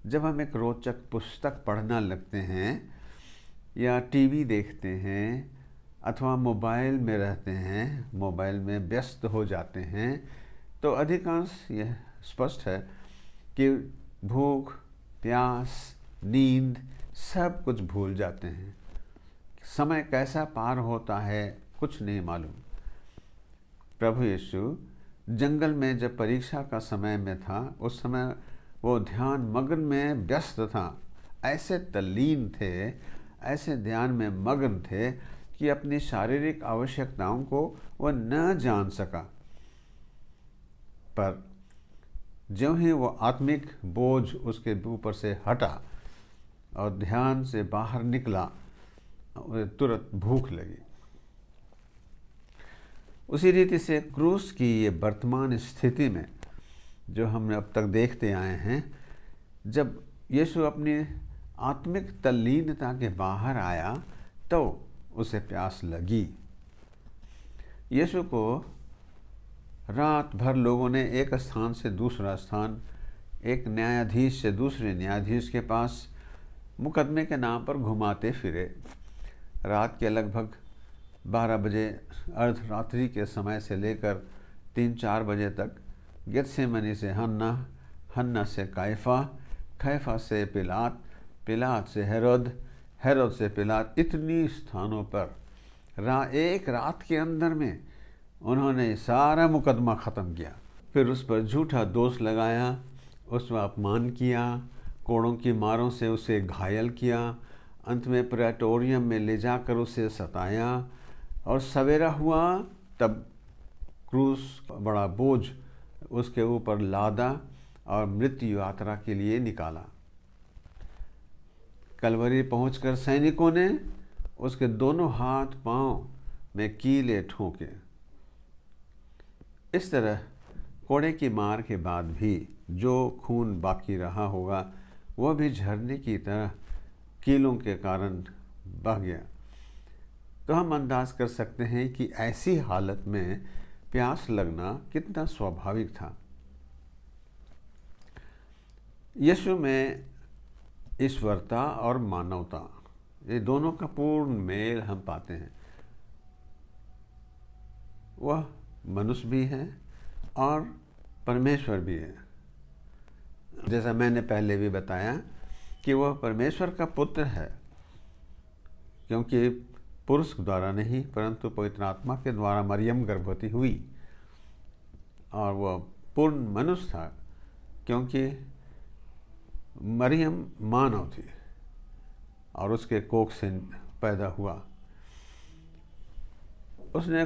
जब हम एक रोचक पुस्तक पढ़ना लगते हैं या टीवी देखते हैं अथवा मोबाइल में रहते हैं, मोबाइल में व्यस्त हो जाते हैं, तो अधिकांश यह स्पष्ट है कि भूख, प्यास, नींद सब कुछ भूल जाते हैं। समय कैसा पार होता है कुछ नहीं मालूम। प्रभु यीशु जंगल में जब परीक्षा का समय में था, उस समय वो ध्यान मग्न में व्यस्त था। ऐसे तल्लीन थे, ऐसे ध्यान में मग्न थे कि अपनी शारीरिक आवश्यकताओं को वह न जान सका। पर ज्यों ही वो आत्मिक बोझ उसके ऊपर से हटा और ध्यान से बाहर निकला, तुरंत भूख लगी। उसी रीति से क्रूस की ये वर्तमान स्थिति में जो हम अब तक देखते आए हैं, जब यीशु अपनी आत्मिक तल्लीनता के बाहर आया तो उसे प्यास लगी। यीशु को रात भर लोगों ने एक स्थान से दूसरा स्थान, एक न्यायाधीश से दूसरे न्यायाधीश के पास मुकदमे के नाम पर घुमाते फिरे। रात के लगभग 12 बजे अर्धरात्रि के समय से लेकर 3-4 बजे तक गेत्सेमनी से हन्ना, हन्ना से कायफा, कायफा से पिलात, पिलात से हेरोद, हेरोद से पिलात, इतनी स्थानों पर एक रात के अंदर में उन्होंने सारा मुकदमा ख़त्म किया। फिर उस पर झूठा दोष लगाया, उस पर अपमान किया, कोड़ों की मारों से उसे घायल किया, अंत में प्रेटोरियम में ले जाकर उसे सताया। और सवेरा हुआ तब क्रूस बड़ा बोझ उसके ऊपर लादा और मृत्यु यात्रा के लिए निकाला। कलवरी पहुंचकर सैनिकों ने उसके दोनों हाथ पांव में कीले ठोके। इस तरह कोड़े की मार के बाद भी जो खून बाकी रहा होगा वह भी झरने की तरह कीलों के कारण बह गया। तो हम अंदाज कर सकते हैं कि ऐसी हालत में प्यास लगना कितना स्वाभाविक था। यीशु में ईश्वरता और मानवता, ये दोनों का पूर्ण मेल हम पाते हैं। वह मनुष्य भी है और परमेश्वर भी है। जैसा मैंने पहले भी बताया कि वह परमेश्वर का पुत्र है, क्योंकि पुरुष द्वारा नहीं परंतु पवित्र आत्मा के द्वारा मरियम गर्भवती हुई और वह पूर्ण मनुष्य था, क्योंकि मरियम मानव थी और उसके कोख से पैदा हुआ। उसने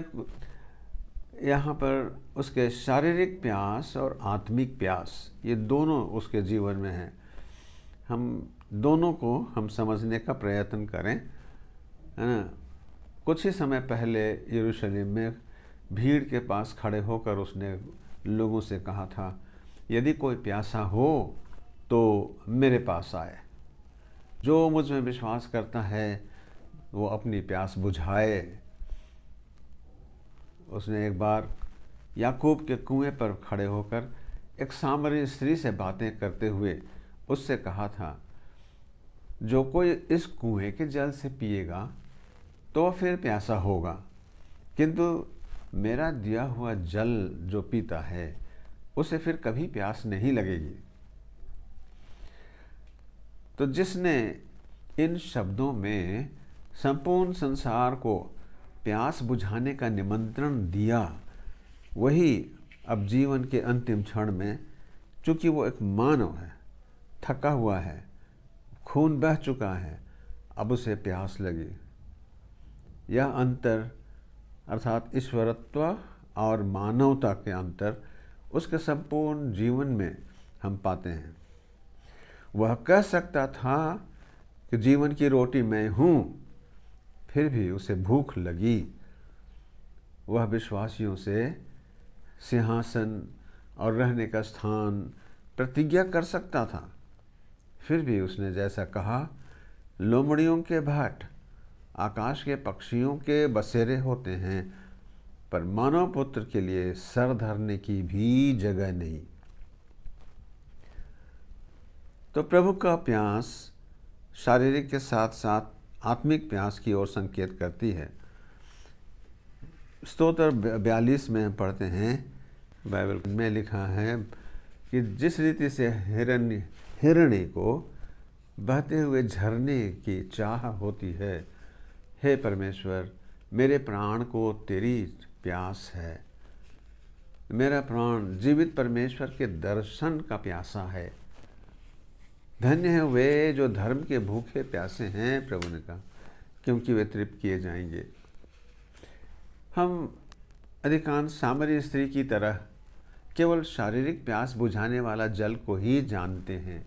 यहाँ पर उसके शारीरिक प्यास और आत्मिक प्यास, ये दोनों उसके जीवन में हैं। हम दोनों को हम समझने का प्रयत्न करें, है ना। कुछ ही समय पहले यरूशलेम में भीड़ के पास खड़े होकर उसने लोगों से कहा था, यदि कोई प्यासा हो तो मेरे पास आए, जो मुझ में विश्वास करता है वो अपनी प्यास बुझाए। उसने एक बार याकूब के कुएं पर खड़े होकर एक सामरी स्त्री से बातें करते हुए उससे कहा था, जो कोई इस कुएं के जल से पिएगा तो फिर प्यासा होगा, किंतु मेरा दिया हुआ जल जो पीता है उसे फिर कभी प्यास नहीं लगेगी। तो जिसने इन शब्दों में संपूर्ण संसार को प्यास बुझाने का निमंत्रण दिया, वही अब जीवन के अंतिम क्षण में, चूँकि वो एक मानव है, थका हुआ है, खून बह चुका है, अब उसे प्यास लगी। यह अंतर अर्थात ईश्वरत्व और मानवता के अंतर उसके संपूर्ण जीवन में हम पाते हैं। वह कह सकता था कि जीवन की रोटी मैं हूँ, फिर भी उसे भूख लगी। वह विश्वासियों से सिंहासन और रहने का स्थान प्रतिज्ञा कर सकता था, फिर भी उसने जैसा कहा, लोमड़ियों के भाट आकाश के पक्षियों के बसेरे होते हैं, पर मानव पुत्र के लिए सर धरने की भी जगह नहीं। तो प्रभु का प्यास शारीरिक के साथ साथ आत्मिक प्यास की ओर संकेत करती है। स्तोत्र 42 में हम पढ़ते हैं, बाइबल में लिखा है कि जिस रीति से हिरणी को बहते हुए झरने की चाह होती है, हे परमेश्वर मेरे प्राण को तेरी प्यास है। मेरा प्राण जीवित परमेश्वर के दर्शन का प्यासा है। धन्य है वे जो धर्म के भूखे प्यासे हैं, प्रभु ने कहा, क्योंकि वे तृप्त किए जाएंगे। हम अधिकांश सामरी स्त्री की तरह केवल शारीरिक प्यास बुझाने वाला जल को ही जानते हैं,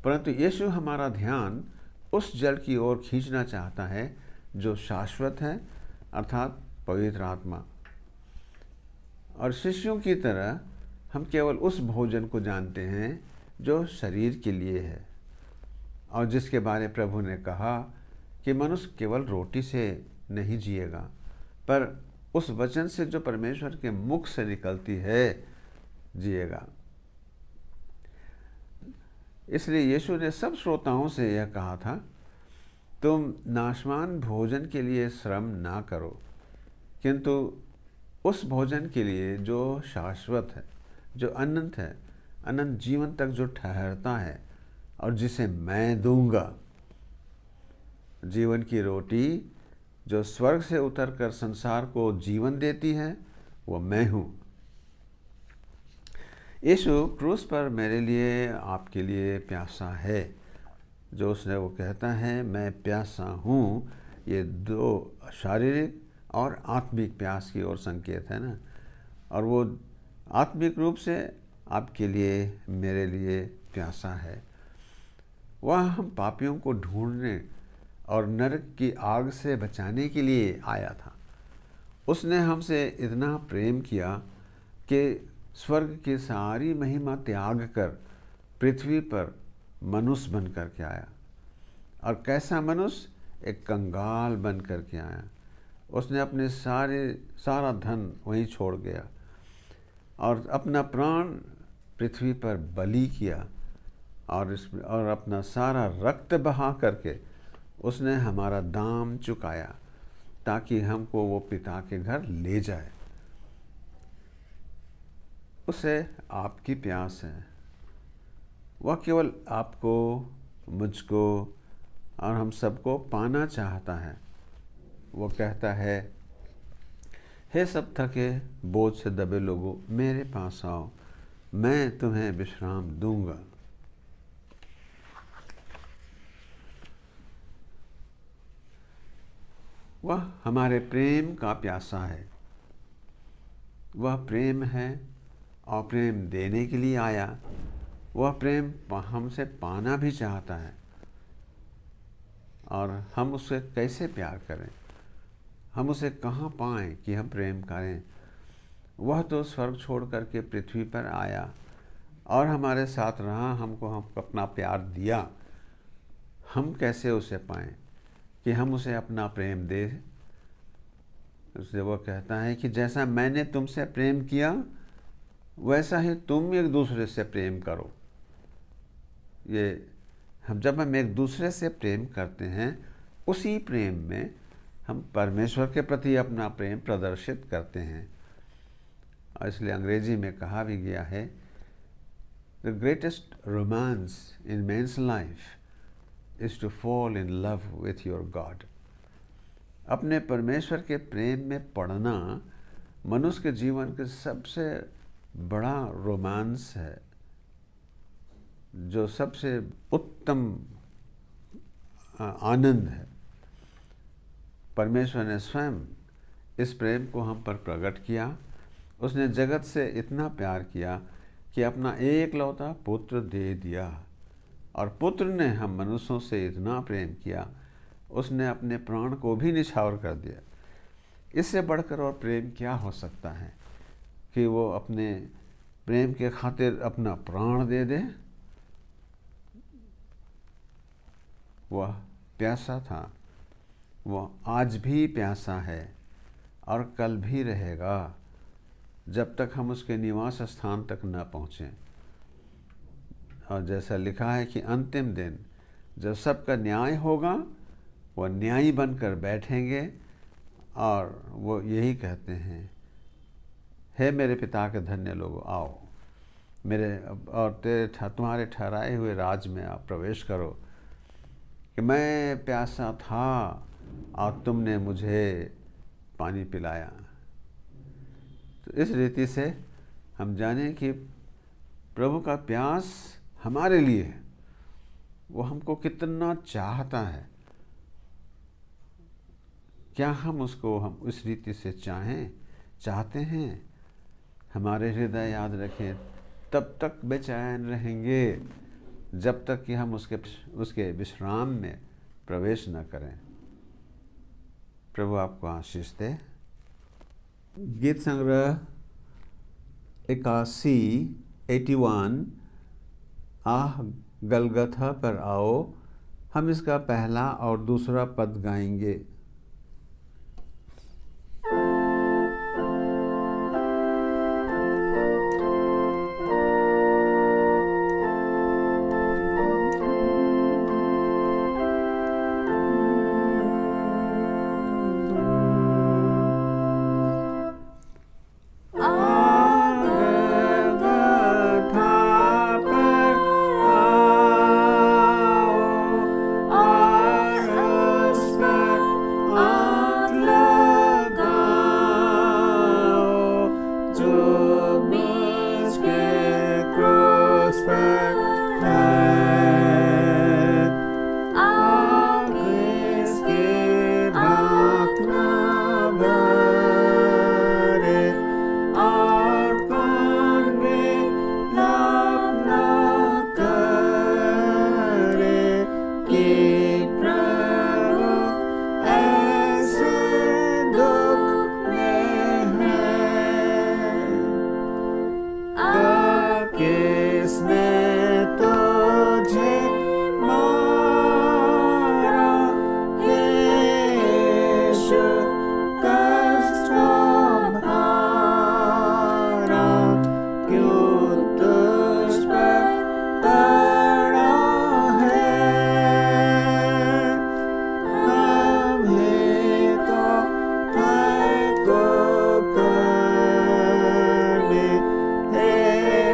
परंतु यीशु हमारा ध्यान उस जल की ओर खींचना चाहता है जो शाश्वत है, अर्थात पवित्र आत्मा। और शिष्यों की तरह हम केवल उस भोजन को जानते हैं जो शरीर के लिए है, और जिसके बारे प्रभु ने कहा कि मनुष्य केवल रोटी से नहीं जिएगा, पर उस वचन से जो परमेश्वर के मुख से निकलती है जिएगा। इसलिए यीशु ने सब श्रोताओं से यह कहा था, तुम नाशवान भोजन के लिए श्रम ना करो, किंतु उस भोजन के लिए जो शाश्वत है, जो अनंत है, अनंत जीवन तक जो ठहरता है, और जिसे मैं दूंगा। जीवन की रोटी जो स्वर्ग से उतरकर संसार को जीवन देती है, वो मैं हूँ। यीशु क्रूस पर मेरे लिए, आपके लिए प्यासा है। जो उसने वो कहता है मैं प्यासा हूँ, ये दो शारीरिक और आत्मिक प्यास की ओर संकेत है ना। और वो आत्मिक रूप से आपके लिए, मेरे लिए प्यासा है। वह हम पापियों को ढूंढने और नरक की आग से बचाने के लिए आया था। उसने हमसे इतना प्रेम किया कि स्वर्ग की सारी महिमा त्याग कर पृथ्वी पर मनुष्य बन कर के आया। और कैसा मनुष्य? एक कंगाल बन कर के आया। उसने अपने सारा धन वहीं छोड़ गया और अपना प्राण पृथ्वी पर बलि किया, और अपना सारा रक्त बहा करके उसने हमारा दाम चुकाया, ताकि हमको वो पिता के घर ले जाए। उसे आपकी प्यास है। वह केवल आपको, मुझको और हम सबको पाना चाहता है। वो कहता है, हे सब थके बोझ से दबे लोगों, मेरे पास आओ, मैं तुम्हें विश्राम दूंगा। वह हमारे प्रेम का प्यासा है। वह प्रेम है और प्रेम देने के लिए आया। वह प्रेम हमसे पाना भी चाहता है। और हम उससे कैसे प्यार करें, हम उसे कहाँ पाएं कि हम प्रेम करें। वह तो स्वर्ग छोड़ करके पृथ्वी पर आया और हमारे साथ रहा, हमको अपना प्यार दिया। हम कैसे उसे पाएं कि हम उसे अपना प्रेम दे। उससे वो कहता है कि जैसा मैंने तुमसे प्रेम किया वैसा ही तुम एक दूसरे से प्रेम करो। जब हम एक दूसरे से प्रेम करते हैं, उसी प्रेम में हम परमेश्वर के प्रति अपना प्रेम प्रदर्शित करते हैं। और इसलिए अंग्रेजी में कहा भी गया है, the greatest romance in man's life is to fall in love with your God. अपने परमेश्वर के प्रेम में पड़ना मनुष्य के जीवन के सबसे बड़ा रोमांस है, जो सबसे उत्तम आनंद है। परमेश्वर ने स्वयं इस प्रेम को हम पर प्रकट किया। उसने जगत से इतना प्यार किया कि अपना एकलौता पुत्र दे दिया। और पुत्र ने हम मनुष्यों से इतना प्रेम किया, उसने अपने प्राण को भी निछावर कर दिया। इससे बढ़कर और प्रेम क्या हो सकता है कि वो अपने प्रेम के खातिर अपना प्राण दे दे। वह प्यासा था, वह आज भी प्यासा है और कल भी रहेगा, जब तक हम उसके निवास स्थान तक न पहुँचें। और जैसा लिखा है कि अंतिम दिन जब सबका न्याय होगा, वह न्यायी बनकर बैठेंगे और वो यही कहते हैं, हे मेरे पिता के धन्य लोगो, आओ मेरे और तुम्हारे ठहराए हुए राज में आप प्रवेश करो। कि मैं प्यासा था और तुमने मुझे पानी पिलाया। तो इस रीति से हम जानें कि प्रभु का प्यास हमारे लिए है, वो हमको कितना चाहता है। क्या हम इस रीति से चाहते हैं? हमारे हृदय याद रखें, तब तक बेचैन रहेंगे जब तक कि हम उसके विश्राम में प्रवेश न करें। प्रभु आपको आशीष दे। गीत संग्रह 81 आह गलगथा पर आओ, हम इसका पहला और दूसरा पद गाएंगे।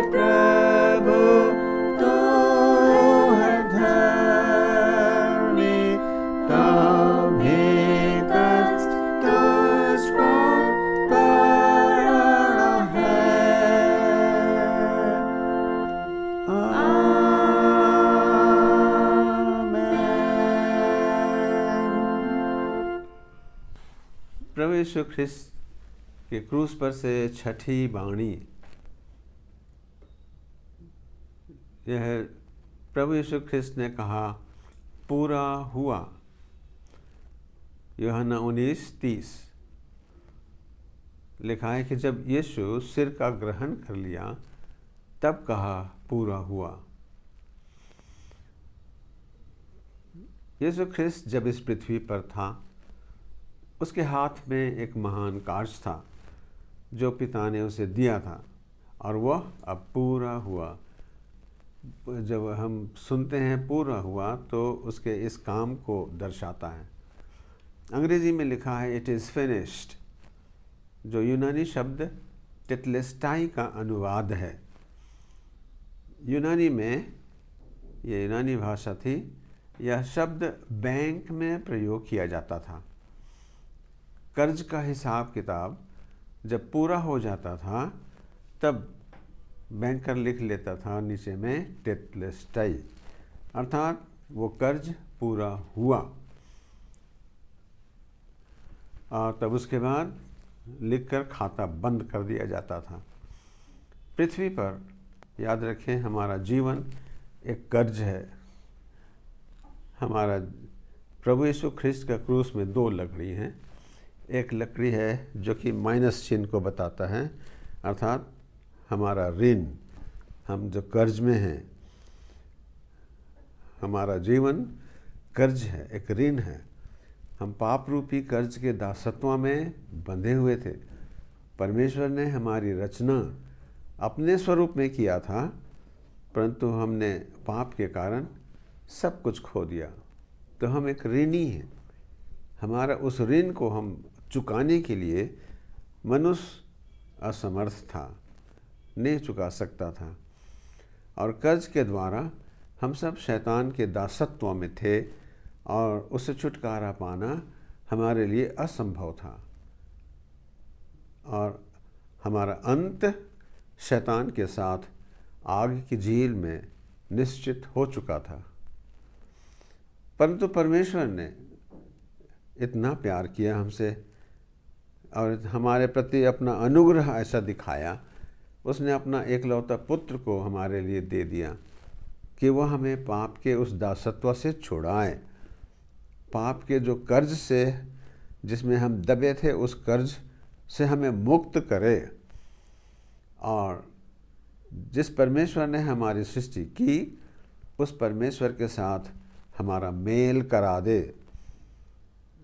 प्रभु यीशु ख्रिस्त के क्रूस पर से छठी वाणी, यह प्रभु यीशु ख्रिस्त ने कहा पूरा हुआ। यूहन्ना 19:30 लिखा है कि जब यीशु सिर का ग्रहण कर लिया तब कहा पूरा हुआ। यीशु ख्रिस्त जब इस पृथ्वी पर था, उसके हाथ में एक महान कार्य था जो पिता ने उसे दिया था, और वह अब पूरा हुआ। जब हम सुनते हैं पूरा हुआ तो उसके इस काम को दर्शाता है। अंग्रेजी में लिखा है इट इज़ फिनिश्ड, जो यूनानी शब्द टेटलेस्टाई का अनुवाद है। यूनानी में, ये यूनानी भाषा थी, यह शब्द बैंक में प्रयोग किया जाता था। कर्ज का हिसाब किताब जब पूरा हो जाता था तब बैंकर लिख लेता था नीचे में टेटलेस्टाई, अर्थात वो कर्ज पूरा हुआ। और तब उसके बाद लिखकर खाता बंद कर दिया जाता था। पृथ्वी पर याद रखें, हमारा जीवन एक कर्ज है। हमारा प्रभु यीशु ख्रिस्त का क्रूस में दो लकड़ी हैं। एक लकड़ी है जो कि माइनस चिन्ह को बताता है, अर्थात हमारा ऋण, हम जो कर्ज में हैं। हमारा जीवन कर्ज है, एक ऋण है। हम पाप रूपी कर्ज के दासत्व में बंधे हुए थे। परमेश्वर ने हमारी रचना अपने स्वरूप में किया था, परंतु हमने पाप के कारण सब कुछ खो दिया। तो हम एक ऋणी हैं। हमारा उस ऋण को हम चुकाने के लिए मनुष्य असमर्थ था, नहीं चुका सकता था, और कर्ज के द्वारा हम सब शैतान के दासत्व में थे, और उससे छुटकारा पाना हमारे लिए असंभव था, और हमारा अंत शैतान के साथ आग की झील में निश्चित हो चुका था। परंतु परमेश्वर ने इतना प्यार किया हमसे और हमारे प्रति अपना अनुग्रह ऐसा दिखाया, उसने अपना एकलौता पुत्र को हमारे लिए दे दिया कि वह हमें पाप के उस दासत्व से छुड़ाए, पाप के जो कर्ज से जिसमें हम दबे थे उस कर्ज से हमें मुक्त करे, और जिस परमेश्वर ने हमारी सृष्टि की उस परमेश्वर के साथ हमारा मेल करा दे।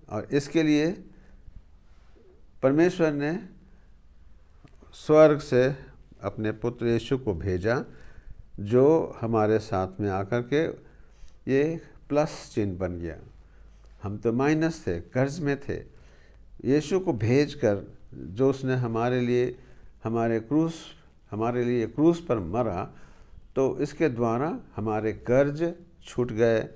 और इसके लिए परमेश्वर ने स्वर्ग से अपने पुत्र यीशु को भेजा, जो हमारे साथ में आकर के ये प्लस चिन्ह बन गया। हम तो माइनस थे, कर्ज में थे। यीशु को भेजकर जो उसने हमारे लिए हमारे लिए क्रूस पर मरा, तो इसके द्वारा हमारे कर्ज छूट गए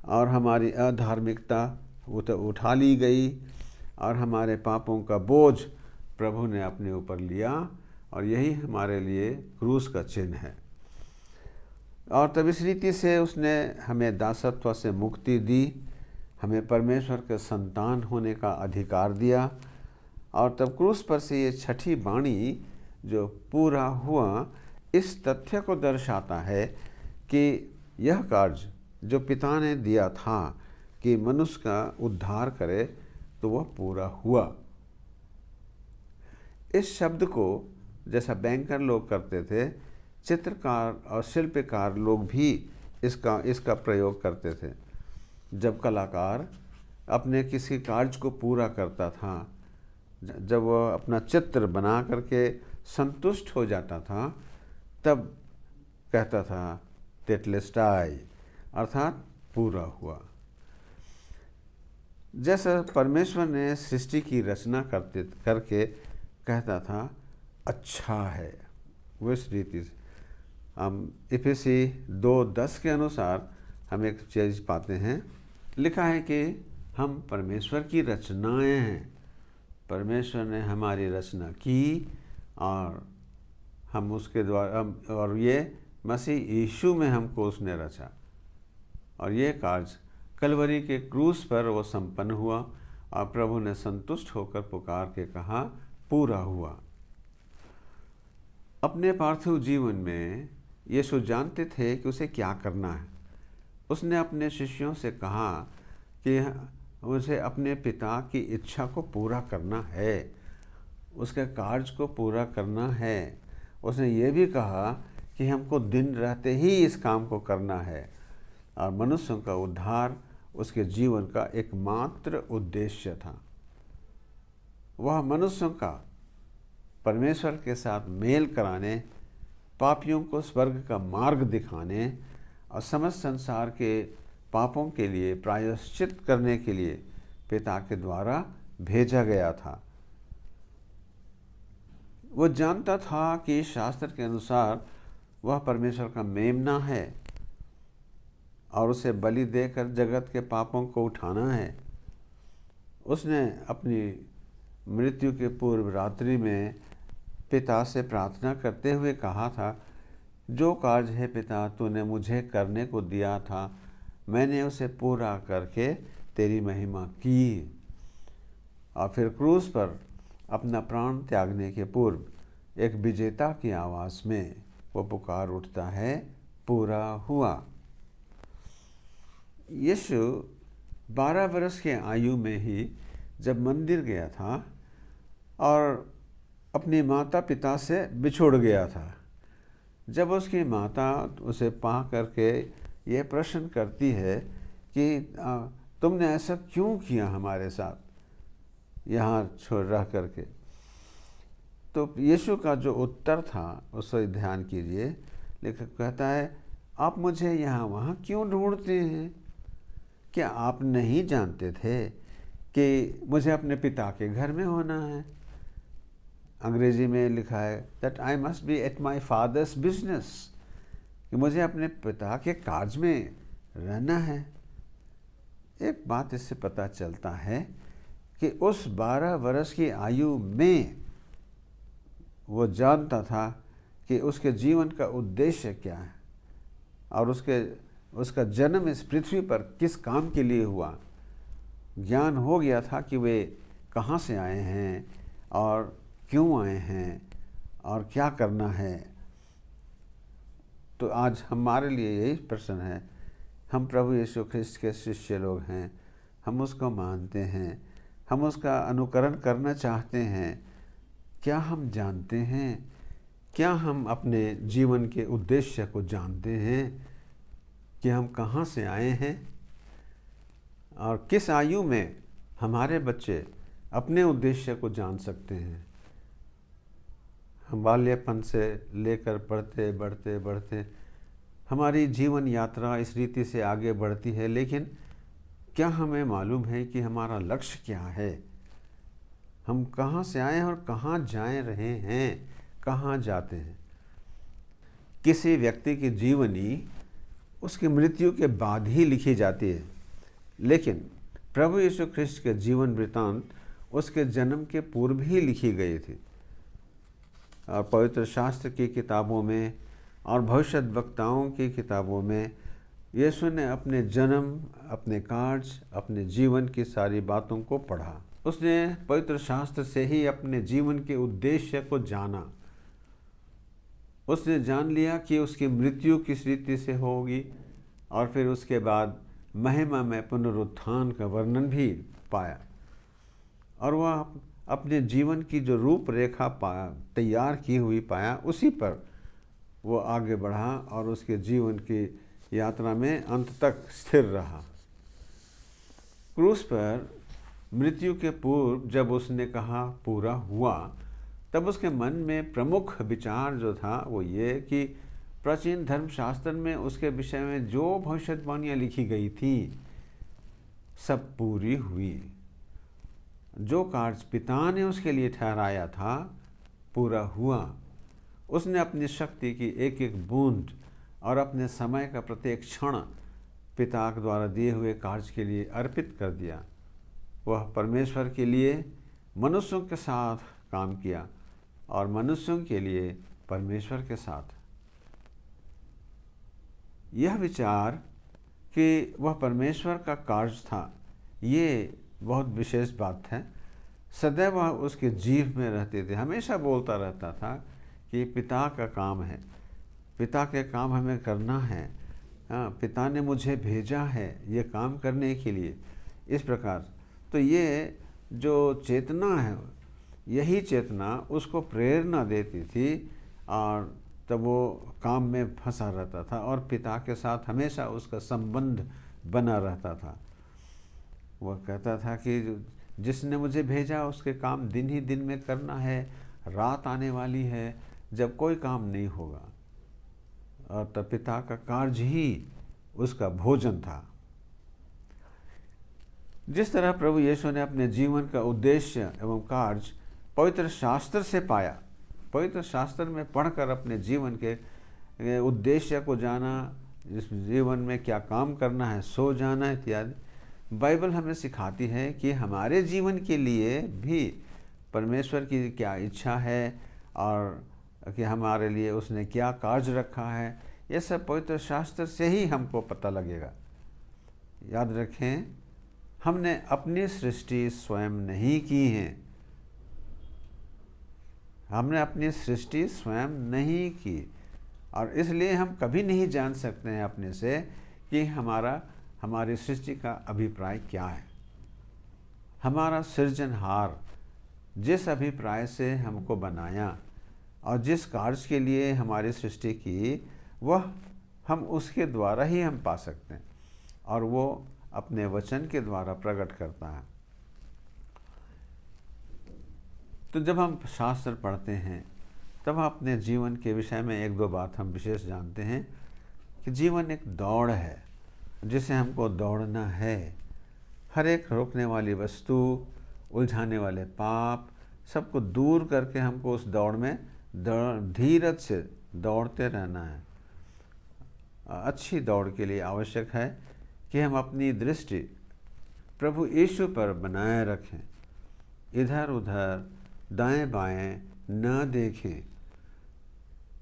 और हमारी अधार्मिकता उठा ली गई, और हमारे पापों का बोझ प्रभु ने अपने ऊपर लिया, और यही हमारे लिए क्रूस का चिन्ह है। और तब इस रीति से उसने हमें दासत्व से मुक्ति दी, हमें परमेश्वर के संतान होने का अधिकार दिया, और तब क्रूस पर से ये छठी वाणी जो पूरा हुआ, इस तथ्य को दर्शाता है कि यह कार्य जो पिता ने दिया था कि मनुष्य का उद्धार करे, तो वह पूरा हुआ। इस शब्द को जैसा बैंकर लोग करते थे, चित्रकार और शिल्पकार लोग भी इसका प्रयोग करते थे। जब कलाकार अपने किसी कार्य को पूरा करता था, जब वह अपना चित्र बना करके संतुष्ट हो जाता था, तब कहता था टेटलेस्टाई, अर्थात पूरा हुआ। जैसा परमेश्वर ने सृष्टि की रचना करके कहता था अच्छा है, वो इस रीति से हम इफिसी 2:10 के अनुसार हम एक चीज़ पाते हैं, लिखा है कि हम परमेश्वर की रचनाएं हैं। परमेश्वर ने हमारी रचना की और हम उसके द्वारा और ये मसीह यीशु में हमको उसने रचा, और ये कार्य कलवरी के क्रूस पर वो संपन्न हुआ, और प्रभु ने संतुष्ट होकर पुकार के कहा, पूरा हुआ। अपने पार्थिव जीवन में यीशु जानते थे कि उसे क्या करना है। उसने अपने शिष्यों से कहा कि मुझे अपने पिता की इच्छा को पूरा करना है, उसके कार्य को पूरा करना है। उसने ये भी कहा कि हमको दिन रहते ही इस काम को करना है, और मनुष्यों का उद्धार उसके जीवन का एकमात्र उद्देश्य था। वह मनुष्यों का परमेश्वर के साथ मेल कराने, पापियों को स्वर्ग का मार्ग दिखाने और समस्त संसार के पापों के लिए प्रायश्चित करने के लिए पिता के द्वारा भेजा गया था। वो जानता था कि शास्त्र के अनुसार वह परमेश्वर का मेमना है और उसे बलि देकर जगत के पापों को उठाना है। उसने अपनी मृत्यु के पूर्व रात्रि में पिता से प्रार्थना करते हुए कहा था, जो कार्य है पिता तूने मुझे करने को दिया था, मैंने उसे पूरा करके तेरी महिमा की। और फिर क्रूस पर अपना प्राण त्यागने के पूर्व एक विजेता की आवाज़ में वो पुकार उठता है, पूरा हुआ। यीशु 12 वर्ष के आयु में ही जब मंदिर गया था और अपनी माता पिता से बिछुड़ गया था, जब उसकी माता उसे पा करके ये प्रश्न करती है कि तुमने ऐसा क्यों किया हमारे साथ यहाँ छोड़ रह करके, तो यीशु का जो उत्तर था उसे ध्यान कीजिए। लेखक कहता है, आप मुझे यहाँ वहाँ क्यों ढूंढते हैं? क्या आप नहीं जानते थे कि मुझे अपने पिता के घर में होना है? अंग्रेजी में लिखा है that I must be at my father's business, कि मुझे अपने पिता के कार्य में रहना है। एक बात इससे पता चलता है कि उस 12 वर्ष की आयु में वो जानता था कि उसके जीवन का उद्देश्य क्या है और उसका जन्म इस पृथ्वी पर किस काम के लिए हुआ। ज्ञान हो गया था कि वे कहाँ से आए हैं और क्यों आए हैं और क्या करना है। तो आज हमारे लिए यही प्रश्न है, हम प्रभु यीशु ख्रिस्त के शिष्य लोग हैं, हम उसको मानते हैं, हम उसका अनुकरण करना चाहते हैं। क्या हम जानते हैं, क्या हम अपने जीवन के उद्देश्य को जानते हैं कि हम कहाँ से आए हैं और किस आयु में हमारे बच्चे अपने उद्देश्य को जान सकते हैं? हम बाल्यपन से लेकर बढ़ते बढ़ते बढ़ते हमारी जीवन यात्रा इस रीति से आगे बढ़ती है, लेकिन क्या हमें मालूम है कि हमारा लक्ष्य क्या है? हम कहाँ से आए हैं और कहाँ जा रहे हैं, कहाँ जाते हैं? किसी व्यक्ति की जीवनी उसकी मृत्यु के बाद ही लिखी जाती है, लेकिन प्रभु यीशु ख्रिस्त के जीवन वृतांत उसके जन्म के पूर्व ही लिखी गई थी। और पवित्र शास्त्र की किताबों में और भविष्यद्वक्ताओं की किताबों में यीशु ने अपने जन्म, अपने कार्य, अपने जीवन की सारी बातों को पढ़ा। उसने पवित्र शास्त्र से ही अपने जीवन के उद्देश्य को जाना। उसने जान लिया कि उसकी मृत्यु किस रीति से होगी और फिर उसके बाद महिमा में पुनरुत्थान का वर्णन भी पाया। और वह अपने जीवन की जो रूपरेखा तैयार की हुई पाया, उसी पर वो आगे बढ़ा और उसके जीवन की यात्रा में अंत तक स्थिर रहा। क्रूस पर मृत्यु के पूर्व जब उसने कहा पूरा हुआ, तब उसके मन में प्रमुख विचार जो था वो ये कि प्राचीन धर्मशास्त्र में उसके विषय में जो भविष्यवाणियाँ लिखी गई थी सब पूरी हुई। जो कार्य पिता ने उसके लिए ठहराया था पूरा हुआ। उसने अपनी शक्ति की एक एक बूंद और अपने समय का प्रत्येक क्षण पिता के द्वारा दिए हुए कार्य के लिए अर्पित कर दिया। वह परमेश्वर के लिए मनुष्यों के साथ काम किया और मनुष्यों के लिए परमेश्वर के साथ। यह विचार कि वह परमेश्वर का कार्य था, ये बहुत विशेष बात है। सदैव वह उसके जीव में रहते थे, हमेशा बोलता रहता था कि पिता का काम है, पिता के काम हमें करना है, हाँ, पिता ने मुझे भेजा है ये काम करने के लिए। इस प्रकार तो ये जो चेतना है, यही चेतना उसको प्रेरणा देती थी और तब वो काम में फंसा रहता था और पिता के साथ हमेशा उसका संबंध बना रहता था। वह कहता था कि जिसने मुझे भेजा उसके काम दिन ही दिन में करना है, रात आने वाली है जब कोई काम नहीं होगा, और तब पिता का कार्य ही उसका भोजन था। जिस तरह प्रभु यीशु ने अपने जीवन का उद्देश्य एवं कार्य पवित्र शास्त्र से पाया, पवित्र शास्त्र में पढ़कर अपने जीवन के उद्देश्य को जाना, इस जीवन में क्या काम करना है, सो जाना इत्यादि, बाइबल हमें सिखाती है कि हमारे जीवन के लिए भी परमेश्वर की क्या इच्छा है और कि हमारे लिए उसने क्या कार्य रखा है, ये सब पवित्र शास्त्र से ही हमको पता लगेगा। याद रखें, हमने अपनी सृष्टि स्वयं नहीं की है, हमने अपनी सृष्टि स्वयं नहीं की, और इसलिए हम कभी नहीं जान सकते हैं अपने से कि हमारी सृष्टि का अभिप्राय क्या है। हमारा सृजनहार जिस अभिप्राय से हमको बनाया और जिस कार्य के लिए हमारी सृष्टि की, वह हम उसके द्वारा ही हम पा सकते हैं, और वो अपने वचन के द्वारा प्रकट करता है। तो जब हम शास्त्र पढ़ते हैं तब अपने जीवन के विषय में एक दो बात हम विशेष जानते हैं कि जीवन एक दौड़ है जिसे हमको दौड़ना है। हर एक रोकने वाली वस्तु, उलझाने वाले पाप, सबको दूर करके हमको उस दौड़ में धीरज से दौड़ते रहना है। अच्छी दौड़ के लिए आवश्यक है कि हम अपनी दृष्टि प्रभु यीशु पर बनाए रखें, इधर उधर दाएं बाएं न देखें,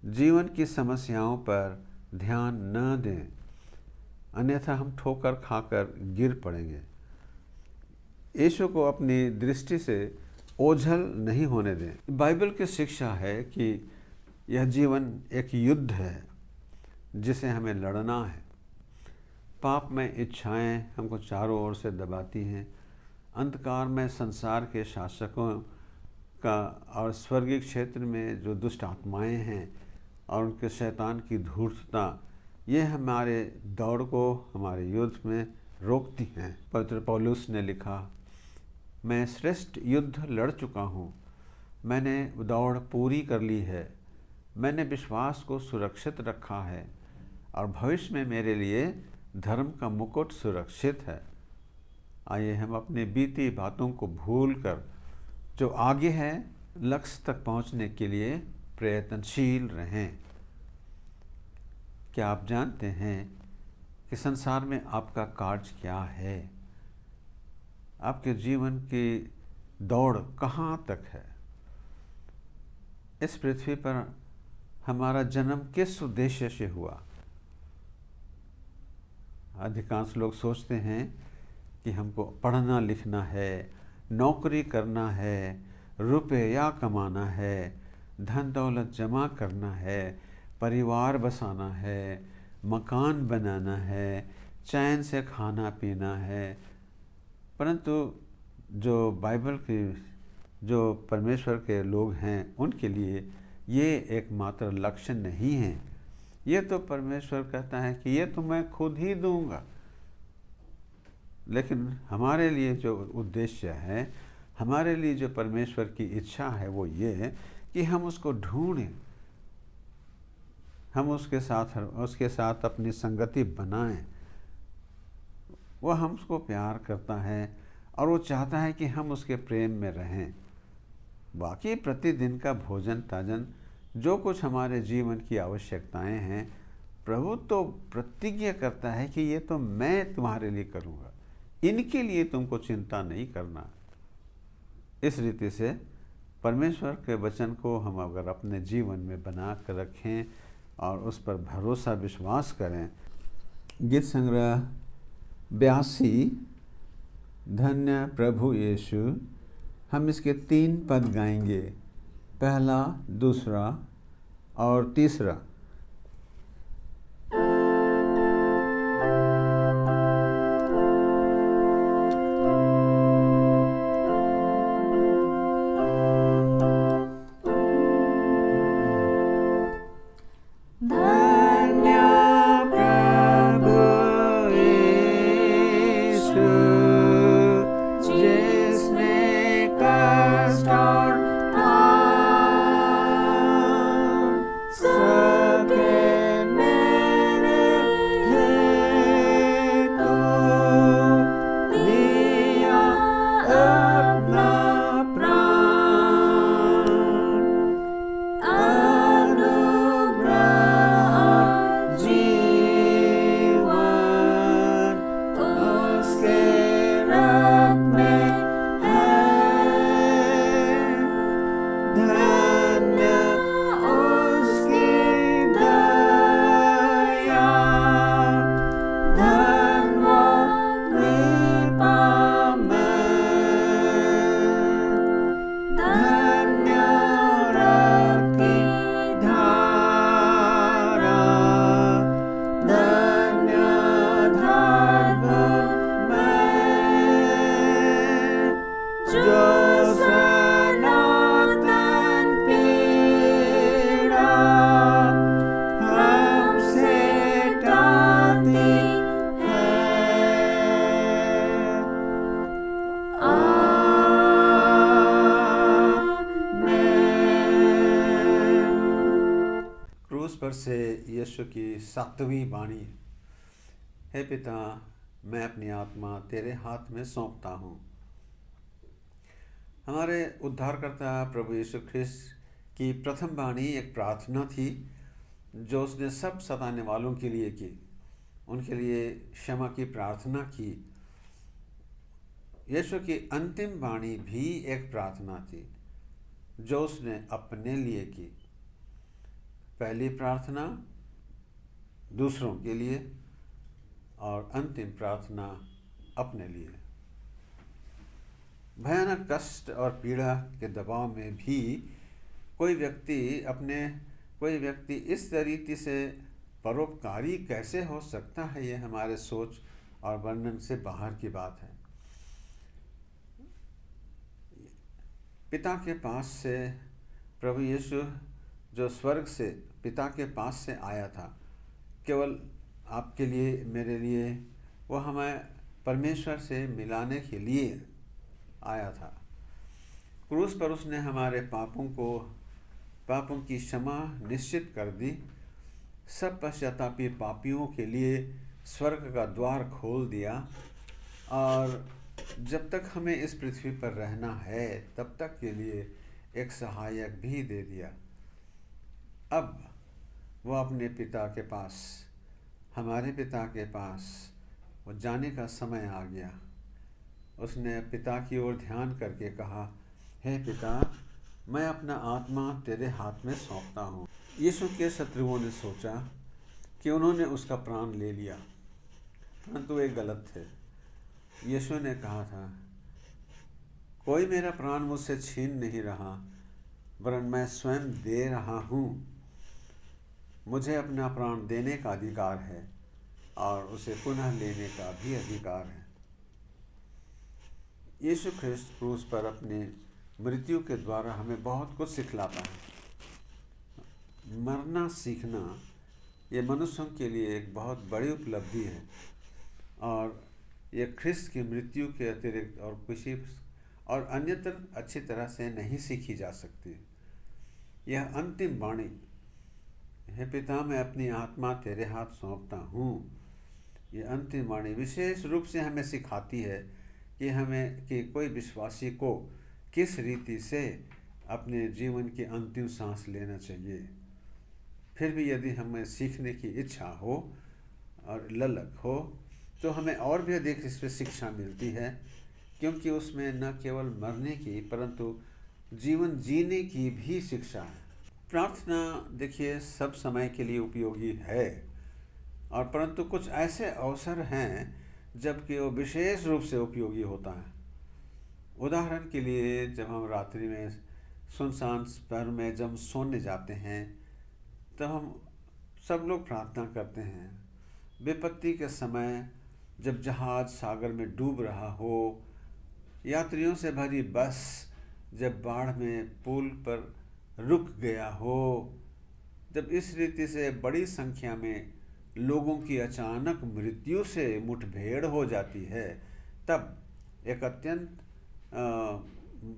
जीवन की समस्याओं पर ध्यान न दें, अन्यथा हम ठोकर खाकर गिर पड़ेंगे। यीशु को अपनी दृष्टि से ओझल नहीं होने दें। बाइबल की शिक्षा है कि यह जीवन एक युद्ध है जिसे हमें लड़ना है। पाप में इच्छाएं हमको चारों ओर से दबाती हैं। अंधकार में संसार के शासकों का और स्वर्गीय क्षेत्र में जो दुष्ट आत्माएं हैं और उनके शैतान की धूर्तता, ये हमारे दौड़ को, हमारे युद्ध में रोकती हैं। पवित्र पौलुस ने लिखा, मैं श्रेष्ठ युद्ध लड़ चुका हूँ, मैंने दौड़ पूरी कर ली है, मैंने विश्वास को सुरक्षित रखा है और भविष्य में मेरे लिए धर्म का मुकुट सुरक्षित है। आइए हम अपनी बीती बातों को भूलकर जो आगे है लक्ष्य तक पहुंचने के लिए प्रयत्नशील रहें। क्या आप जानते हैं कि संसार में आपका कार्य क्या है? आपके जीवन की दौड़ कहाँ तक है? इस पृथ्वी पर हमारा जन्म किस उद्देश्य से हुआ? अधिकांश लोग सोचते हैं कि हमको पढ़ना लिखना है, नौकरी करना है, रुपया कमाना है, धन दौलत जमा करना है, परिवार बसाना है, मकान बनाना है, चैन से खाना पीना है। परंतु जो बाइबल की, जो परमेश्वर के लोग हैं, उनके लिए ये एकमात्र लक्ष्य नहीं है। ये तो परमेश्वर कहता है कि ये तो मैं खुद ही दूंगा, लेकिन हमारे लिए जो उद्देश्य है, हमारे लिए जो परमेश्वर की इच्छा है, वो ये है कि हम उसको ढूंढें, हम उसके साथ अपनी संगति बनाएं। वह हमको प्यार करता है और वो चाहता है कि हम उसके प्रेम में रहें। बाकी प्रतिदिन का भोजन ताजन, जो कुछ हमारे जीवन की आवश्यकताएं हैं, प्रभु तो प्रतिज्ञा करता है कि ये तो मैं तुम्हारे लिए करूँगा, इनके लिए तुमको चिंता नहीं करना। इस रीति से परमेश्वर के वचन को हम अगर अपने जीवन में बना कर रखें और उस पर भरोसा विश्वास करें। गीत संग्रह 82 धन्य प्रभु यीशु। हम इसके 3 पद गाएंगे, पहला, दूसरा और तीसरा। से यीशु की 7वीं वाणी। हे पिता, मैं अपनी आत्मा तेरे हाथ में सौंपता हूँ। हमारे उद्धारकर्ता प्रभु यीशु ख्रिस्त की प्रथम वाणी एक प्रार्थना थी जो उसने सब सताने वालों के लिए की, उनके लिए क्षमा की प्रार्थना की। यीशु की अंतिम वाणी भी एक प्रार्थना थी जो उसने अपने लिए की। पहली प्रार्थना दूसरों के लिए और अंतिम प्रार्थना अपने लिए। भयानक कष्ट और पीड़ा के दबाव में भी कोई व्यक्ति इस तरीके से परोपकारी कैसे हो सकता है, ये हमारे सोच और वर्णन से बाहर की बात है। पिता के पास से प्रभु यीशु जो स्वर्ग से पिता के पास से आया था, केवल आपके लिए, मेरे लिए, वो हमें परमेश्वर से मिलाने के लिए आया था। क्रूस पर उसने हमारे पापों की क्षमा निश्चित कर दी। सब पश्चातापी पापियों के लिए स्वर्ग का द्वार खोल दिया और जब तक हमें इस पृथ्वी पर रहना है तब तक के लिए एक सहायक भी दे दिया। अब वो अपने पिता के पास, हमारे पिता के पास वो जाने का समय आ गया। उसने पिता की ओर ध्यान करके कहा, हे पिता, मैं अपना आत्मा तेरे हाथ में सौंपता हूँ। यीशु के शत्रुओं ने सोचा कि उन्होंने उसका प्राण ले लिया, परंतु वे गलत थे। यीशु ने कहा था, कोई मेरा प्राण मुझसे छीन नहीं रहा, वरन मैं स्वयं दे रहा हूँ। मुझे अपना प्राण देने का अधिकार है और उसे पुनः लेने का भी अधिकार है। यीशु ख्रिस्त क्रूस पर अपने मृत्यु के द्वारा हमें बहुत कुछ सिखलाता है। मरना सीखना ये मनुष्यों के लिए एक बहुत बड़ी उपलब्धि है और ये ख्रिस्त की मृत्यु के अतिरिक्त और किसी और अन्यत्र अच्छी तरह से नहीं सीखी जा सकती। यह अंतिम वाणी, हे पिता, मैं अपनी आत्मा तेरे हाथ सौंपता हूँ, ये अंतिम वाणी विशेष रूप से हमें सिखाती है कि कोई विश्वासी को किस रीति से अपने जीवन की अंतिम सांस लेना चाहिए। फिर भी यदि हमें सीखने की इच्छा हो और ललक हो तो हमें और भी अधिक इस पर शिक्षा मिलती है, क्योंकि उसमें न केवल मरने की परंतु जीवन जीने की भी शिक्षा है। प्रार्थना देखिए सब समय के लिए उपयोगी है और परंतु कुछ ऐसे अवसर हैं जबकि वो विशेष रूप से उपयोगी होता है। उदाहरण के लिए, जब हम रात्रि में सुनसान पर में जब सोने जाते हैं तब हम सब लोग प्रार्थना करते हैं। विपत्ति के समय जब जहाज सागर में डूब रहा हो, यात्रियों से भरी बस जब बाढ़ में पुल पर रुक गया हो, जब इस रीति से बड़ी संख्या में लोगों की अचानक मृत्यु से मुठभेड़ हो जाती है, तब एक अत्यंत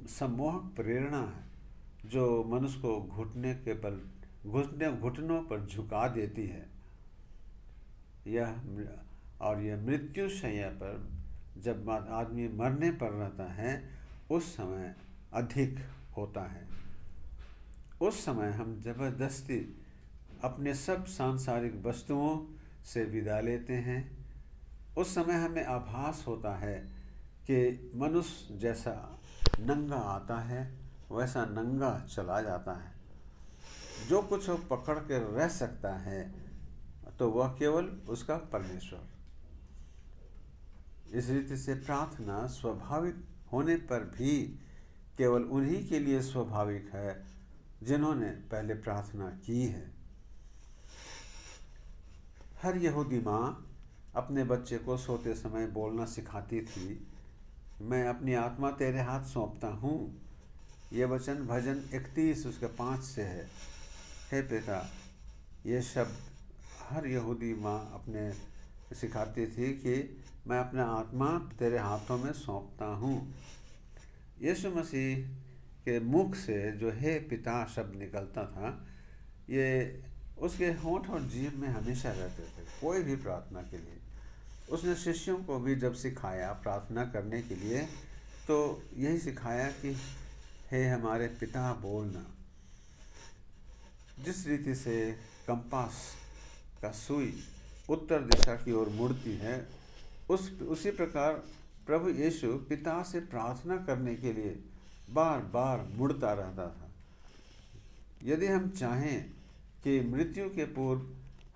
सम्मोहक प्रेरणा है जो मनुष्य को घुटनों पर झुका देती है। यह मृत्यु शैया पर जब आदमी मरने पर रहता है उस समय अधिक होता है। उस समय हम ज़बरदस्ती अपने सब सांसारिक वस्तुओं से विदा लेते हैं। उस समय हमें आभास होता है कि मनुष्य जैसा नंगा आता है वैसा नंगा चला जाता है। जो कुछ वो पकड़ के रह सकता है तो वह केवल उसका परमेश्वर। इस रीति से प्रार्थना स्वाभाविक होने पर भी केवल उन्हीं के लिए स्वाभाविक है जिन्होंने पहले प्रार्थना की है। हर यहूदी माँ अपने बच्चे को सोते समय बोलना सिखाती थी, मैं अपनी आत्मा तेरे हाथ सौंपता हूँ। ये वचन भजन 31 उसके 5 से है। हे पिता, ये शब्द हर यहूदी माँ अपने सिखाती थी कि मैं अपना आत्मा तेरे हाथों में सौंपता हूँ। यीशु मसीह के मुख से जो हे पिता शब्द निकलता था, ये उसके होंठ और जीभ में हमेशा रहते थे, कोई भी प्रार्थना के लिए। उसने शिष्यों को भी जब सिखाया प्रार्थना करने के लिए तो यही सिखाया कि हे हमारे पिता बोलना। जिस रीति से कंपास का सुई उत्तर दिशा की ओर मुड़ती है, उसी प्रकार प्रभु यीशु पिता से प्रार्थना करने के लिए बार बार मुड़ता रहता था। यदि हम चाहें कि मृत्यु के पूर्व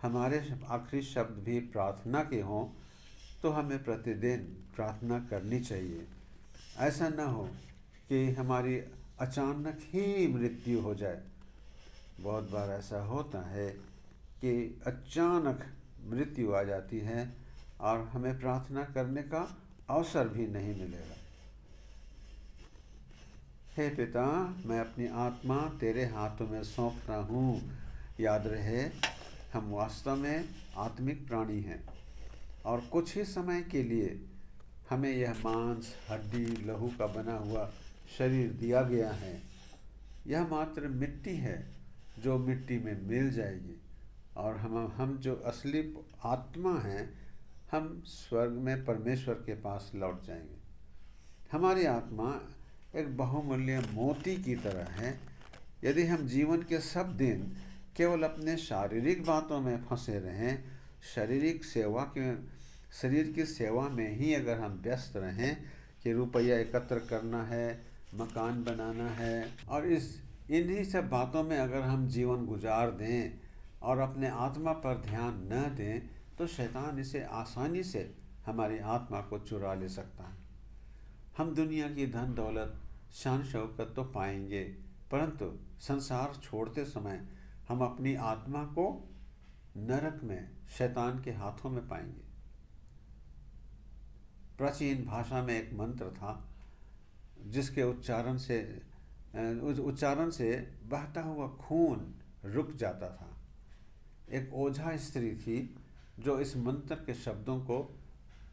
हमारे आखिरी शब्द भी प्रार्थना के हों तो हमें प्रतिदिन प्रार्थना करनी चाहिए। ऐसा न हो कि हमारी अचानक ही मृत्यु हो जाए। बहुत बार ऐसा होता है कि अचानक मृत्यु आ जाती है और हमें प्रार्थना करने का अवसर भी नहीं मिलेगा। हे पिता, मैं अपनी आत्मा तेरे हाथों में सौंपता हूँ। याद रहे, हम वास्तव में आत्मिक प्राणी हैं और कुछ ही समय के लिए हमें यह मांस, हड्डी, लहू का बना हुआ शरीर दिया गया है। यह मात्र मिट्टी है जो मिट्टी में मिल जाएगी और हम जो असली आत्मा हैं, हम स्वर्ग में परमेश्वर के पास लौट जाएंगे। हमारी आत्मा एक बहुमूल्य मोती की तरह है। यदि हम जीवन के सब दिन केवल अपने शारीरिक बातों में फंसे रहें, शरीर की सेवा में ही अगर हम व्यस्त रहें कि रुपया एकत्र करना है, मकान बनाना है, और इन्हीं सब बातों में अगर हम जीवन गुजार दें और अपने आत्मा पर ध्यान न दें तो शैतान इसे आसानी से हमारी आत्मा को चुरा ले सकता है। हम दुनिया की धन दौलत, शान शौकत तो पाएंगे, परंतु संसार छोड़ते समय हम अपनी आत्मा को नरक में शैतान के हाथों में पाएंगे। प्राचीन भाषा में एक मंत्र था जिसके उच्चारण से बहता हुआ खून रुक जाता था। एक ओझा स्त्री थी जो इस मंत्र के शब्दों को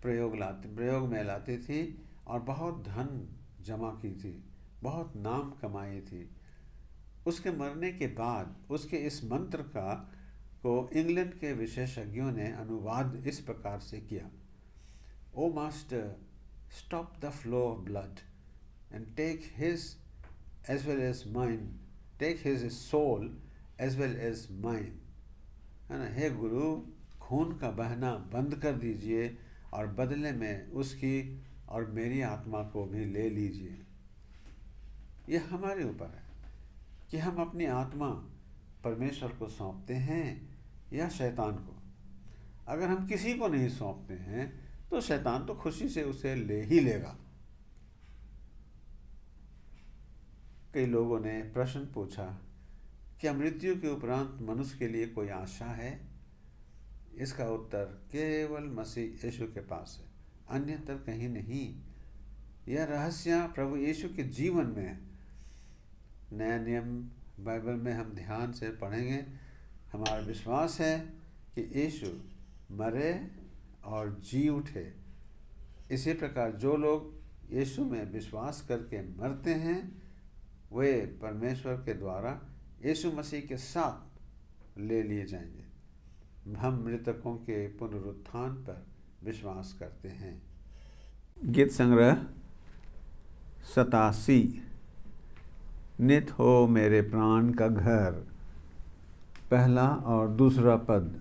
प्रयोग में लाती थी और बहुत धन जमा की थी, बहुत नाम कमाई थी। उसके मरने के बाद उसके इस मंत्र को इंग्लैंड के विशेषज्ञों ने अनुवाद इस प्रकार से किया: O master, stop the flow of blood and take his as well as mine, take his soul as well as mine. है ना, हे गुरु, खून का बहना बंद कर दीजिए और बदले में उसकी और मेरी आत्मा को भी ले लीजिए। यह हमारे ऊपर है कि हम अपनी आत्मा परमेश्वर को सौंपते हैं या शैतान को। अगर हम किसी को नहीं सौंपते हैं तो शैतान तो खुशी से उसे ले ही लेगा। कई लोगों ने प्रश्न पूछा, क्या मृत्यु के उपरांत मनुष्य के लिए कोई आशा है? इसका उत्तर केवल मसीह यीशु के पास है, अन्यत्र कहीं नहीं। यह रहस्य प्रभु यीशु के जीवन में है। नया नियम बाइबल में हम ध्यान से पढ़ेंगे। हमारा विश्वास है कि यीशु मरे और जी उठे। इसी प्रकार जो लोग यीशु में विश्वास करके मरते हैं वे परमेश्वर के द्वारा यीशु मसीह के साथ ले लिए जाएंगे। हम मृतकों के पुनरुत्थान पर विश्वास करते हैं। गीत संग्रह 87, नित हो मेरे प्राण का घर, पहला और दूसरा पद।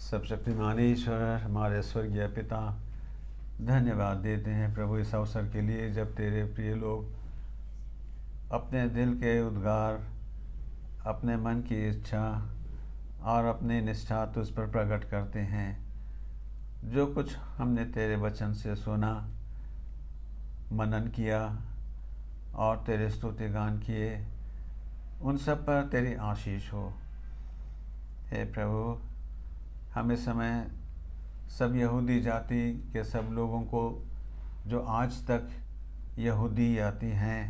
सर्वशक्तिमान ईश्वर, हमारे स्वर्गीय पिता, धन्यवाद देते हैं प्रभु इस अवसर के लिए जब तेरे प्रिय लोग अपने दिल के उद्गार, अपने मन की इच्छा और अपनी निष्ठा तुझ पर प्रकट करते हैं। जो कुछ हमने तेरे वचन से सुना, मनन किया और तेरे स्तुति गान किए, उन सब पर तेरी आशीष हो। हे प्रभु, हम इस समय सब यहूदी जाति के सब लोगों को जो आज तक यहूदी जाति हैं,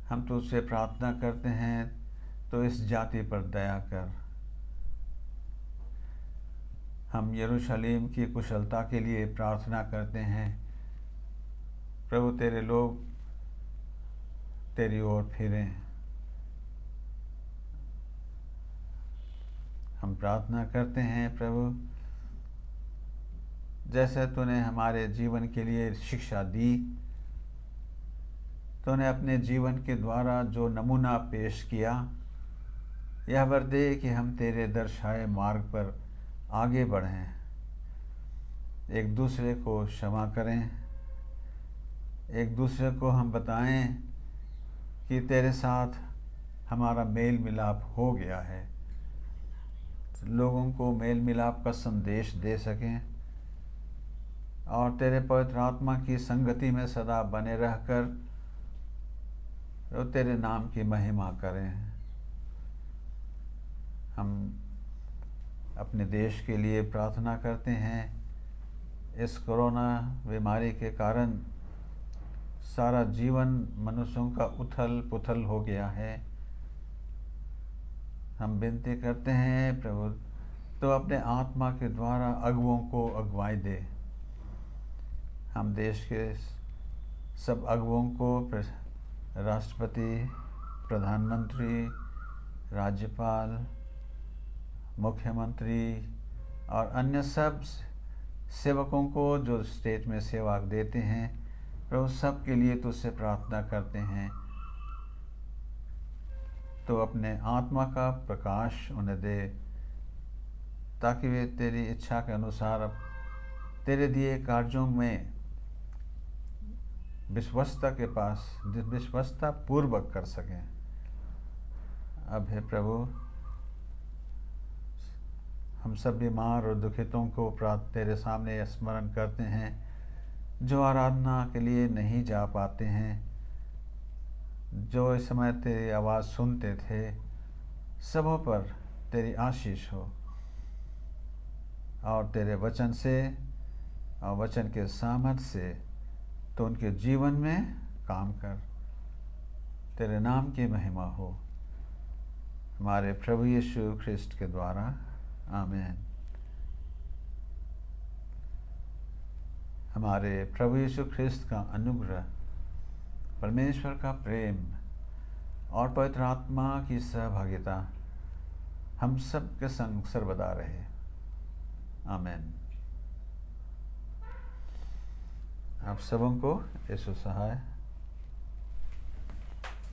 हम तो उससे प्रार्थना करते हैं तो इस जाति पर दया कर। हम यरूशलेम की कुशलता के लिए प्रार्थना करते हैं। प्रभु, तेरे लोग तेरी ओर फिरें। हम प्रार्थना करते हैं प्रभु, जैसे तूने हमारे जीवन के लिए शिक्षा दी, तूने अपने जीवन के द्वारा जो नमूना पेश किया, यह वर दे कि हम तेरे दर्शाए मार्ग पर आगे बढ़ें, एक दूसरे को क्षमा करें, एक दूसरे को हम बताएं कि तेरे साथ हमारा मेल मिलाप हो गया है, लोगों को मेल मिलाप का संदेश दे सकें और तेरे पवित्र आत्मा की संगति में सदा बने रहकर वो तेरे नाम की महिमा करें। हम अपने देश के लिए प्रार्थना करते हैं। इस कोरोना बीमारी के कारण सारा जीवन मनुष्यों का उथल पुथल हो गया है। हम विनती करते हैं प्रभु, तो अपने आत्मा के द्वारा अगुओं को अगुवाई दे। हम देश के सब अगुओं को, राष्ट्रपति, प्रधानमंत्री, राज्यपाल, मुख्यमंत्री और अन्य सब सेवकों को जो स्टेट में सेवा देते हैं, प्रभु सब के लिए तुझसे प्रार्थना करते हैं। तो अपने आत्मा का प्रकाश उन्हें दे, ताकि वे तेरी इच्छा के अनुसार तेरे दिए कार्यों में विश्वस्तता पूर्वक कर सकें। अब हे प्रभु, हम सब बीमार और दुखितों को तेरे सामने स्मरण करते हैं, जो आराधना के लिए नहीं जा पाते हैं, जो इस समय तेरी आवाज़ सुनते थे, सबों पर तेरी आशीष हो और तेरे वचन से और वचन के सामर्थ्य से तो उनके जीवन में काम कर। तेरे नाम की महिमा हो, हमारे प्रभु यीशु ख्रिस्ट के द्वारा, आमीन। हमारे प्रभु यीशु ख्रिस्त का अनुग्रह, परमेश्वर का प्रेम और पवित्र आत्मा की सहभागिता हम सब के संग सर्वदा रहे, आमीन। आप सबों को यीशु सहाय।